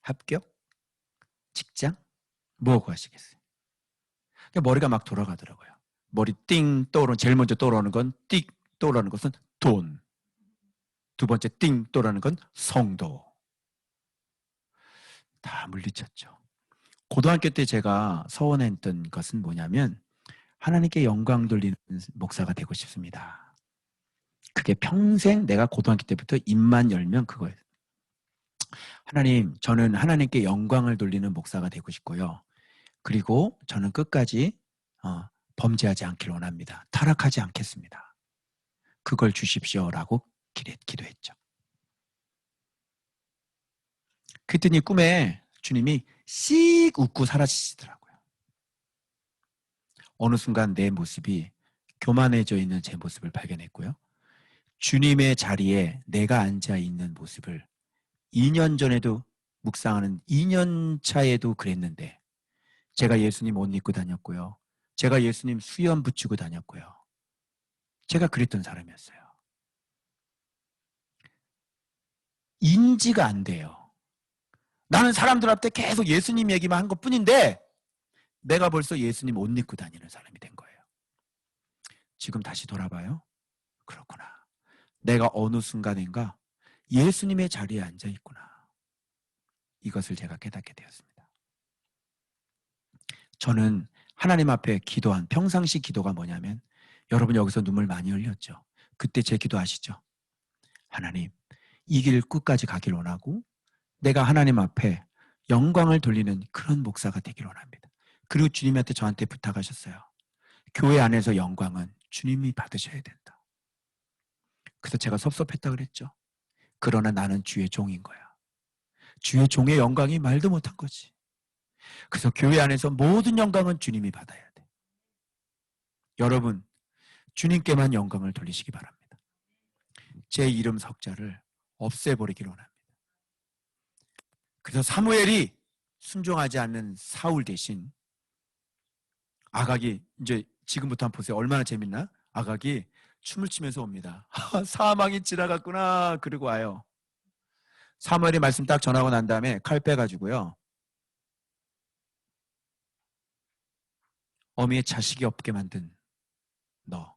합격? 직장? 뭐 구하시겠어요? 머리가 막 돌아가더라고요. 머리 띵 떠오르는, 제일 먼저 떠오르는 건 띡 떠오르는 것은 돈. 두 번째 띵 떠오르는 건 성도. 다 물리쳤죠. 고등학교 때 제가 서원했던 것은 뭐냐면 하나님께 영광 돌리는 목사가 되고 싶습니다. 그게 평생 내가 고등학교 때부터 입만 열면 그거예요. 하나님, 저는 하나님께 영광을 돌리는 목사가 되고 싶고요. 그리고 저는 끝까지 범죄하지 않길 원합니다. 타락하지 않겠습니다. 그걸 주십시오라고 기도했죠. 그랬더니 꿈에 주님이 씩 웃고 사라지시더라고요. 어느 순간 내 모습이 교만해져 있는 제 모습을 발견했고요. 주님의 자리에 내가 앉아 있는 모습을 2년 전에도 묵상하는 2년 차에도 그랬는데 제가 예수님 옷 입고 다녔고요. 제가 예수님 수염 붙이고 다녔고요. 제가 그랬던 사람이었어요. 인지가 안 돼요. 나는 사람들 앞에 계속 예수님 얘기만 한 것뿐인데 내가 벌써 예수님 옷 입고 다니는 사람이 된 거예요. 지금 다시 돌아봐요. 그렇구나. 내가 어느 순간인가 예수님의 자리에 앉아 있구나. 이것을 제가 깨닫게 되었습니다. 저는 하나님 앞에 기도한 평상시 기도가 뭐냐면 여러분 여기서 눈물 많이 흘렸죠. 그때 제 기도 아시죠? 하나님, 이 길 끝까지 가길 원하고 내가 하나님 앞에 영광을 돌리는 그런 목사가 되길 원합니다. 그리고 주님한테 저한테 부탁하셨어요. 교회 안에서 영광은 주님이 받으셔야 된다. 그래서 제가 섭섭했다 그랬죠. 그러나 나는 주의 종인 거야. 주의 종의 영광이 말도 못한 거지. 그래서 교회 안에서 모든 영광은 주님이 받아야 돼. 여러분, 주님께만 영광을 돌리시기 바랍니다. 제 이름 석자를 없애버리기를 원합니다. 그래서 사무엘이 순종하지 않는 사울 대신 아각이 이제 지금부터 한번 보세요. 얼마나 재밌나? 아각이 춤을 추면서 옵니다. 사망이 지나갔구나. 그리고 와요. 사무엘이 말씀 딱 전하고 난 다음에 칼 빼가지고요. 어미의 자식이 없게 만든 너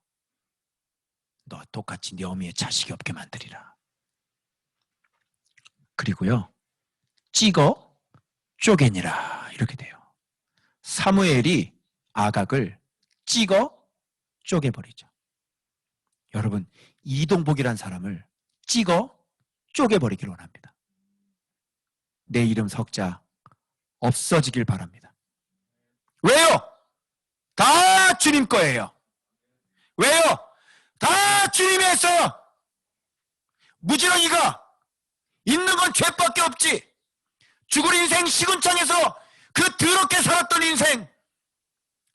똑같이 네 어미의 자식이 없게 만들이라. 그리고요. 찍어 쪼개니라. 이렇게 돼요. 사무엘이 아각을 찍어 쪼개버리죠. 여러분, 이동복이란 사람을 찍어 쪼개버리기를 원합니다. 내 이름 석자 없어지길 바랍니다. 왜요? 다 주님 거예요. 왜요? 다 주님이 했어요. 무지렁이가 있는 건 죄밖에 없지. 죽을 인생 시궁창에서 그 더럽게 살았던 인생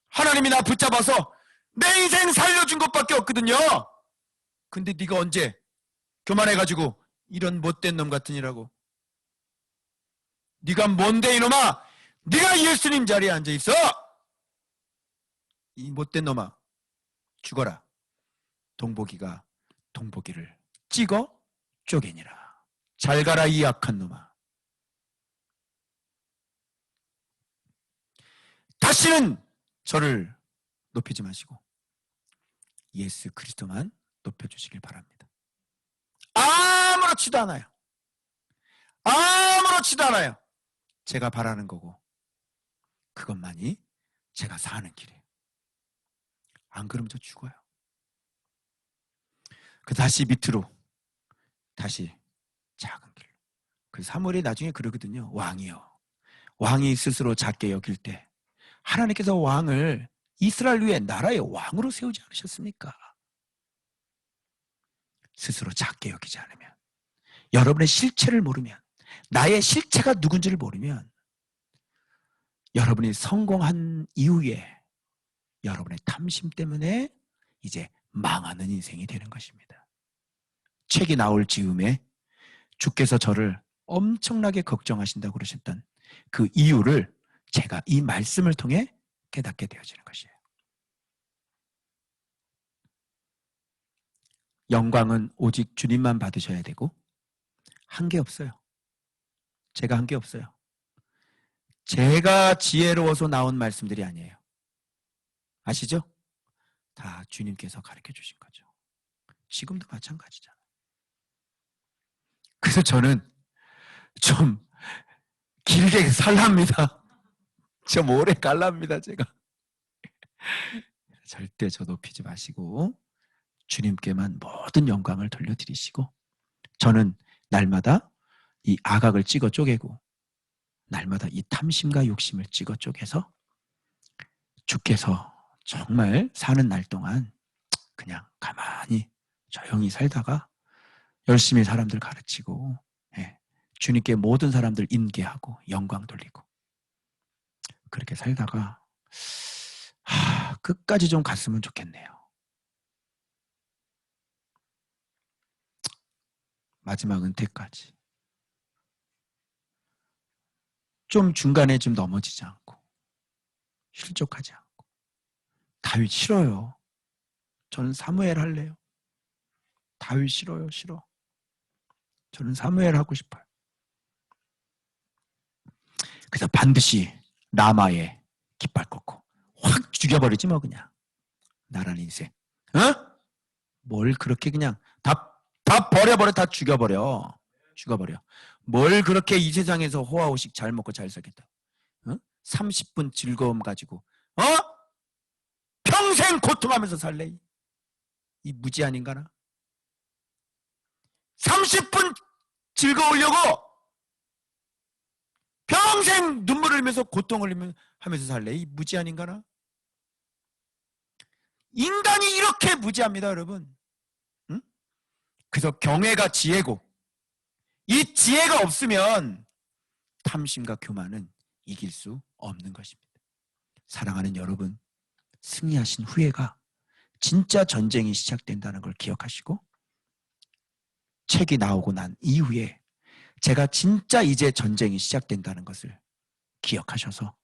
하나님이 나 붙잡아서 내 인생 살려준 것밖에 없거든요. 근데 네가 언제 교만해가지고 이런 못된 놈 같으니라고. 네가 뭔데 이놈아. 네가 예수님 자리에 앉아있어. 이 못된 놈아 죽어라. 동복이가 동복이를 찍어 쪼개니라. 잘 가라 이 악한 놈아. 다시는 저를 높이지 마시고 예수 그리스도만 높여주시길 바랍니다. 아무렇지도 않아요. 아무렇지도 않아요. 제가 바라는 거고 그것만이 제가 사는 길이에요. 안 그러면 저 죽어요. 그 다시 밑으로, 다시 작은 길로. 그 사무엘이 나중에 그러거든요. 왕이요. 왕이 스스로 작게 여길 때 하나님께서 왕을 이스라엘 위에 나라의 왕으로 세우지 않으셨습니까? 스스로 작게 여기지 않으면, 여러분의 실체를 모르면, 나의 실체가 누군지를 모르면 여러분이 성공한 이후에 여러분의 탐심 때문에 이제 망하는 인생이 되는 것입니다. 책이 나올 즈음에 주께서 저를 엄청나게 걱정하신다고 그러셨던 그 이유를 제가 이 말씀을 통해 깨닫게 되어지는 것이에요. 영광은 오직 주님만 받으셔야 되고, 한 게 없어요. 제가 한 게 없어요. 제가 지혜로워서 나온 말씀들이 아니에요. 아시죠? 다 주님께서 가르쳐 주신 거죠. 지금도 마찬가지잖아요. 그래서 저는 좀 길게 살랍니다. 좀 오래 갈랍니다, 제가. 절대 저 높이지 마시고 주님께만 모든 영광을 돌려드리시고, 저는 날마다 이 아각을 찍어 쪼개고 날마다 이 탐심과 욕심을 찍어 쪼개서 주께서 정말 사는 날 동안 그냥 가만히 조용히 살다가 열심히 사람들 가르치고, 주님께 모든 사람들 인계하고 영광 돌리고 그렇게 살다가 끝까지 좀 갔으면 좋겠네요. 마지막 은퇴까지. 좀 중간에 좀 넘어지지 않고 실족하지 않고. 다윗 싫어요. 저는 사무엘 할래요. 다윗 싫어요. 싫어. 저는 사무엘 하고 싶어요. 그래서 반드시 라마에 깃발 꽂고 확 죽여버리지 뭐, 그냥. 나란 인생. 뭘 그렇게 그냥 다 버려버려. 다 죽여버려. 뭘 그렇게 이 세상에서 호화호식 잘 먹고 잘 살겠다. 30분 즐거움 가지고 평생 고통하면서 살래? 이 무지한 인간아. 30분 즐거우려고 평생 눈물 흘리면서 고통 흘리면서 살래? 이 무지한 인간아. 인간이 이렇게 무지합니다, 여러분. 그래서 경외가 지혜고, 이 지혜가 없으면 탐심과 교만은 이길 수 없는 것입니다. 사랑하는 여러분, 승리하신 후에가 진짜 전쟁이 시작된다는 걸 기억하시고, 책이 나오고 난 이후에 제가 진짜 이제 전쟁이 시작된다는 것을 기억하셔서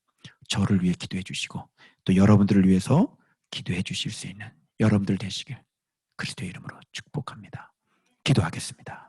저를 위해 기도해 주시고 또 여러분들을 위해서 기도해 주실 수 있는 여러분들 되시길 그리스도의 이름으로 축복합니다. 기도하겠습니다.